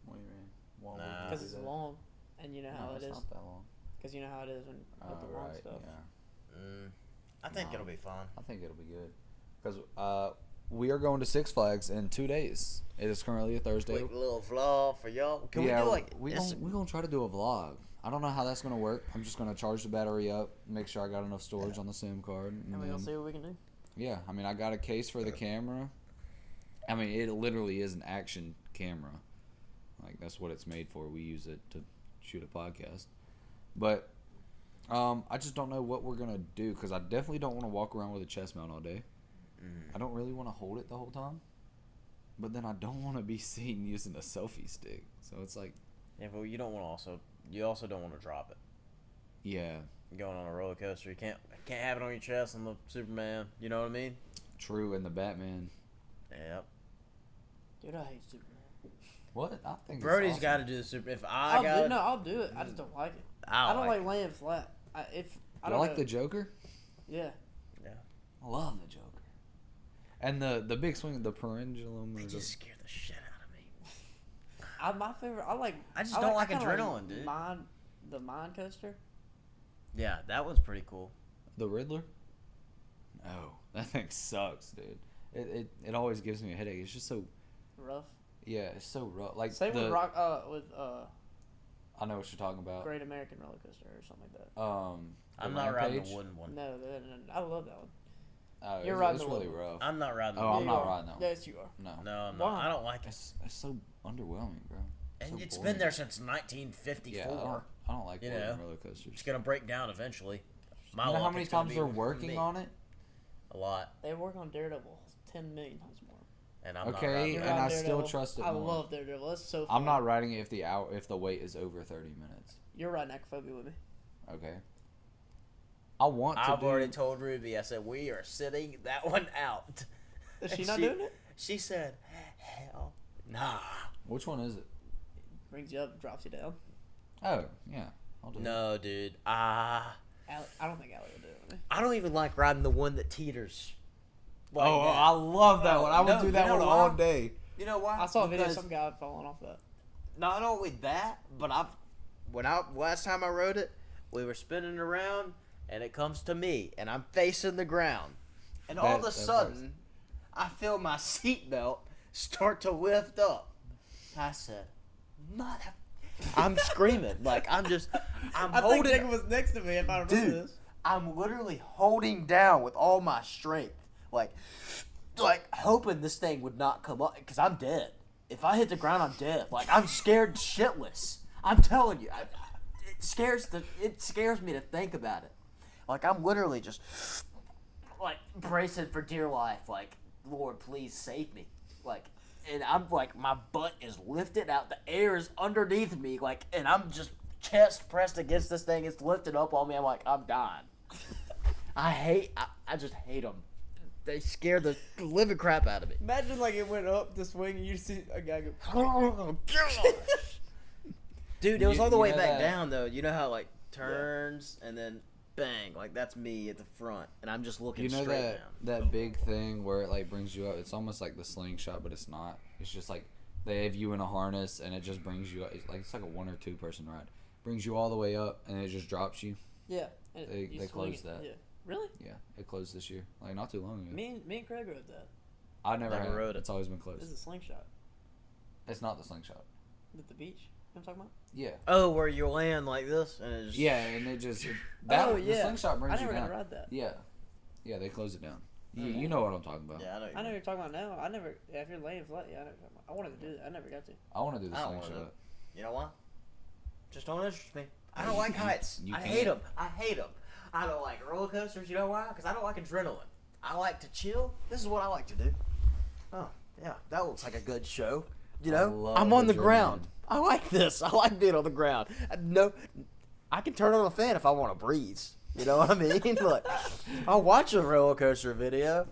Speaker 2: What do you mean? Why would
Speaker 1: Nah.
Speaker 2: we
Speaker 3: Because
Speaker 2: do
Speaker 3: it's
Speaker 2: that?
Speaker 3: long, and you know how
Speaker 2: No,
Speaker 3: it
Speaker 2: it's
Speaker 3: is.
Speaker 2: not that long.
Speaker 3: Because you know how it is when with the long
Speaker 2: Right,
Speaker 3: stuff.
Speaker 2: yeah.
Speaker 1: I think
Speaker 2: No.
Speaker 1: it'll be fun.
Speaker 2: I think it'll be good. Because we are going to Six Flags in 2 days. It is currently a Thursday.
Speaker 1: Quick little vlog for y'all. Can we do like
Speaker 2: we're gonna try to do a vlog. I don't know how that's gonna work. I'm just gonna charge the battery up, make sure I got enough storage on the SIM card,
Speaker 3: And we're
Speaker 2: then-
Speaker 3: gonna see what we can do.
Speaker 2: yeah, I mean, I got a case for the camera. I mean, it literally is an action camera. Like, that's what it's made for. We use it to shoot a podcast. But I just don't know what we're going to do, because I definitely don't want to walk around with a chest mount all day. I don't really want to hold it the whole time. But then I don't want to be seen using a selfie stick. So it's like...
Speaker 1: Yeah, but you also don't want to drop it.
Speaker 2: Yeah.
Speaker 1: Going on a roller coaster, you can't have it on your chest on the Superman. You know what I mean?
Speaker 2: True, and the Batman.
Speaker 1: Yep.
Speaker 3: Dude, I hate Superman.
Speaker 2: What? I think
Speaker 1: Brody's
Speaker 2: it's
Speaker 1: got
Speaker 2: awesome.
Speaker 1: to do the Super. If
Speaker 3: I'll do it. I just don't like it.
Speaker 1: I
Speaker 3: I don't like laying flat. I
Speaker 2: You
Speaker 3: don't
Speaker 2: like
Speaker 3: know.
Speaker 2: the Joker?
Speaker 3: Yeah.
Speaker 2: I love the Joker. And the big swing, the pendulum.
Speaker 1: They just scare the shit out of me.
Speaker 3: My favorite. I
Speaker 1: just don't like
Speaker 3: kinda
Speaker 1: adrenaline, dude.
Speaker 3: The Mind Coaster.
Speaker 1: Yeah, that one's pretty cool.
Speaker 2: The Riddler? No, that thing sucks, dude. It always gives me a headache. It's just so
Speaker 3: Rough.
Speaker 2: yeah, it's so rough. Like
Speaker 3: Same with
Speaker 2: I know what you're talking about.
Speaker 3: Great American Roller Coaster or something like that.
Speaker 1: I'm not riding the wooden one.
Speaker 3: No, I love that one.
Speaker 2: Oh,
Speaker 3: You're
Speaker 2: it's
Speaker 3: riding the
Speaker 2: really
Speaker 3: wooden
Speaker 2: rough.
Speaker 1: I'm not riding the
Speaker 2: Oh,
Speaker 1: wooden
Speaker 2: I'm
Speaker 3: Yeah,
Speaker 2: not
Speaker 3: you are.
Speaker 2: riding that one.
Speaker 3: Yes, you are.
Speaker 2: No.
Speaker 1: No, I'm
Speaker 3: Why?
Speaker 1: not. I don't like it.
Speaker 2: It's so underwhelming, bro.
Speaker 1: And
Speaker 2: So
Speaker 1: it's
Speaker 2: boring.
Speaker 1: been there since 1954.
Speaker 2: Yeah, I don't like
Speaker 1: You
Speaker 2: wooden
Speaker 1: know.
Speaker 2: roller coasters.
Speaker 1: It's gonna break down eventually. My
Speaker 2: You know how
Speaker 1: luck,
Speaker 2: many
Speaker 1: it's gonna
Speaker 2: times
Speaker 1: be
Speaker 2: they're
Speaker 1: me.
Speaker 2: working on it?
Speaker 1: A lot,
Speaker 3: They work on Daredevil 10 million times more.
Speaker 1: and I'm
Speaker 2: Okay,
Speaker 1: not riding
Speaker 3: You're
Speaker 2: and
Speaker 1: it.
Speaker 3: on
Speaker 2: I still
Speaker 3: Daredevil.
Speaker 2: trust it
Speaker 3: I
Speaker 2: more.
Speaker 3: love Daredevil. That's so fun.
Speaker 2: I'm not riding it if the wait is over 30 minutes.
Speaker 3: You're riding Acrophobia with me.
Speaker 2: Okay. I want to
Speaker 1: I've
Speaker 2: do...
Speaker 1: already told Ruby. I said we are sitting that one out.
Speaker 3: Is she
Speaker 1: And
Speaker 3: not doing it?
Speaker 1: She said, "Hell, nah."
Speaker 2: Which one is it?
Speaker 3: Brings you up, drops you down.
Speaker 2: Oh, yeah. I'll do it.
Speaker 1: No, dude.
Speaker 3: I don't think Allie would do it with me.
Speaker 1: I don't even like riding the one that teeters. Like
Speaker 2: Oh,
Speaker 1: that.
Speaker 2: I love that one. I would
Speaker 1: No,
Speaker 2: do that
Speaker 1: you know
Speaker 2: one
Speaker 1: why?
Speaker 2: all day.
Speaker 1: You know why?
Speaker 3: I saw a video of
Speaker 1: Because
Speaker 3: some guy falling off that.
Speaker 1: not only that, but last time I rode it, we were spinning around, and it comes to me, and I'm facing the ground, and all of a
Speaker 2: That's
Speaker 1: sudden, I feel my seatbelt start to lift up. I said, "Mother!" I'm screaming like I'm
Speaker 3: I think
Speaker 1: holding.
Speaker 3: Jacob was next to me if I remember
Speaker 1: Dude,
Speaker 3: this.
Speaker 1: I'm literally holding down with all my strength, like hoping this thing would not come up, because I'm dead. If I hit the ground, I'm dead. Like, I'm scared shitless. I'm telling you, it scares me to think about it. Like, I'm literally just like bracing for dear life. Like, Lord, please save me. Like, and I'm like, my butt is lifted out, the air is underneath me, like, and I'm just chest pressed against this thing. It's lifted up on me. I'm like, I'm dying. I just hate them. They scare the living crap out of me.
Speaker 3: Imagine like it went up the swing and you see a guy go.
Speaker 1: Dude, it was all the
Speaker 2: You
Speaker 1: way
Speaker 2: know
Speaker 1: back
Speaker 2: that-
Speaker 1: down though. You know how like turns and then bang, like that's me at the front, and I'm just looking
Speaker 2: You know
Speaker 1: straight
Speaker 2: that
Speaker 1: down.
Speaker 2: that big thing where it like brings you up? It's almost like the slingshot, but it's not. It's just like they have you in a harness and it just brings you up. It's like a 1 or 2 person ride. Brings you all the way up and it just drops you.
Speaker 3: Yeah. And
Speaker 2: They
Speaker 3: you swing
Speaker 2: closed
Speaker 3: it.
Speaker 2: that.
Speaker 3: Yeah. Really?
Speaker 2: Yeah, it closed this year. Like not too long ago.
Speaker 3: Me and Craig rode that.
Speaker 2: I never
Speaker 1: Never
Speaker 2: had
Speaker 1: rode it.
Speaker 2: It's always been
Speaker 3: This is
Speaker 2: closed.
Speaker 3: a slingshot.
Speaker 2: It's not the slingshot.
Speaker 3: At the beach. You know what I'm talking about?
Speaker 2: Yeah.
Speaker 1: Oh, where you land like this and it just
Speaker 2: Yeah, and it just
Speaker 3: Oh,
Speaker 2: the
Speaker 3: yeah.
Speaker 2: slingshot brings
Speaker 3: I
Speaker 2: you
Speaker 3: never got
Speaker 2: down.
Speaker 3: to ride that.
Speaker 2: Yeah, yeah, they close it down. You,
Speaker 3: Okay.
Speaker 2: you know what I'm talking about.
Speaker 1: Yeah, I know.
Speaker 3: I know what you're talking about now. I never. Yeah, if you're laying flat, yeah, I wanted to do that. I never got to.
Speaker 2: I want to do the
Speaker 1: I don't wanna
Speaker 2: slingshot.
Speaker 1: do it. You know what? Just don't interest me. I don't like heights.
Speaker 2: you
Speaker 1: I
Speaker 2: can't.
Speaker 1: hate them. I hate them. I don't like roller coasters. You know why? Because I don't like adrenaline. I like to chill. This is what I like to do. Oh, yeah. That looks like a good show. You know?
Speaker 2: love
Speaker 1: I'm on the
Speaker 2: adrenaline.
Speaker 1: ground. I like this. I like being on the ground. I can turn on a fan if I want to breathe. You know what I mean? Like, I'll watch a roller coaster video.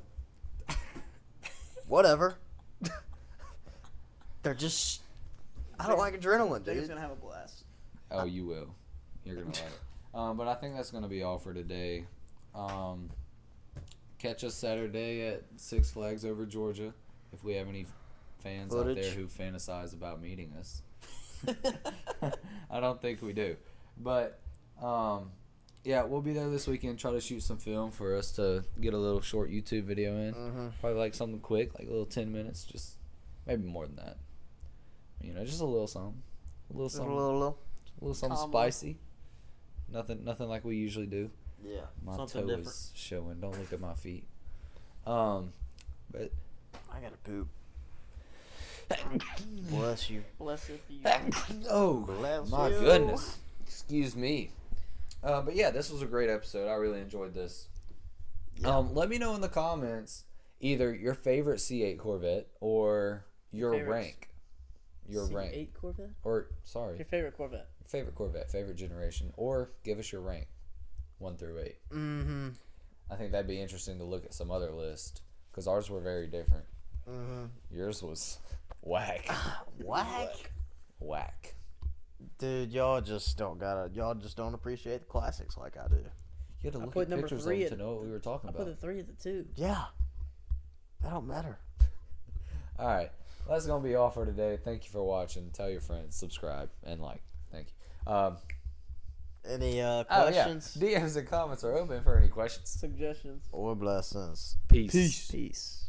Speaker 1: Whatever. They're just... I don't like adrenaline,
Speaker 3: Jacob's
Speaker 1: dude.
Speaker 3: gonna have a blast.
Speaker 2: Oh, you will. You're gonna love it. But I think that's gonna be all for today. Catch us Saturday at Six Flags over Georgia. If we have any fans out there
Speaker 1: Footage.
Speaker 2: who fantasize about meeting us, I don't think we do. But yeah, we'll be there this weekend. Try to shoot some film for us to get a little short YouTube video in.
Speaker 1: Mm-hmm.
Speaker 2: Probably like something quick, like a little 10 minutes, just maybe more than that. You know, just a little something, a little something, a little something
Speaker 3: Calm
Speaker 2: spicy. Nothing like we usually do.
Speaker 1: Yeah,
Speaker 2: My
Speaker 1: something
Speaker 2: toe
Speaker 1: different.
Speaker 2: is showing. Don't look at my feet. But
Speaker 1: I gotta poop. Bless you.
Speaker 3: Bless if you.
Speaker 2: oh
Speaker 1: Bless
Speaker 2: my
Speaker 1: you.
Speaker 2: goodness, excuse me. But yeah, this was a great episode. I really enjoyed this.
Speaker 1: Yeah.
Speaker 2: Let me know in the comments either your favorite C8 Corvette or your
Speaker 3: Favorites.
Speaker 2: rank. Your rank.
Speaker 3: C8 Corvette.
Speaker 2: Or sorry,
Speaker 3: Your favorite Corvette.
Speaker 2: favorite Corvette, favorite generation, or give us your rank, 1 through 8.
Speaker 1: Mm-hmm.
Speaker 2: I think that'd be interesting to look at some other list because ours were very different.
Speaker 1: Mm-hmm.
Speaker 2: Yours was whack, whack.
Speaker 1: Dude, y'all just don't appreciate the classics like I do.
Speaker 2: You had to
Speaker 3: I
Speaker 2: look
Speaker 3: put
Speaker 2: at
Speaker 3: number
Speaker 2: pictures of
Speaker 3: 3
Speaker 2: them to
Speaker 3: at-
Speaker 2: know what we were talking
Speaker 3: I put
Speaker 2: about.
Speaker 3: the 3 at the 2.
Speaker 1: Yeah. That don't matter.
Speaker 2: All right, that's gonna be all for today. Thank you for watching. Tell your friends, subscribe, and like. Thank you.
Speaker 1: Any
Speaker 2: Oh
Speaker 1: questions?
Speaker 2: yeah, DMs and comments are open for any questions.
Speaker 3: Suggestions.
Speaker 1: Or blessings.
Speaker 2: Peace.
Speaker 1: Peace.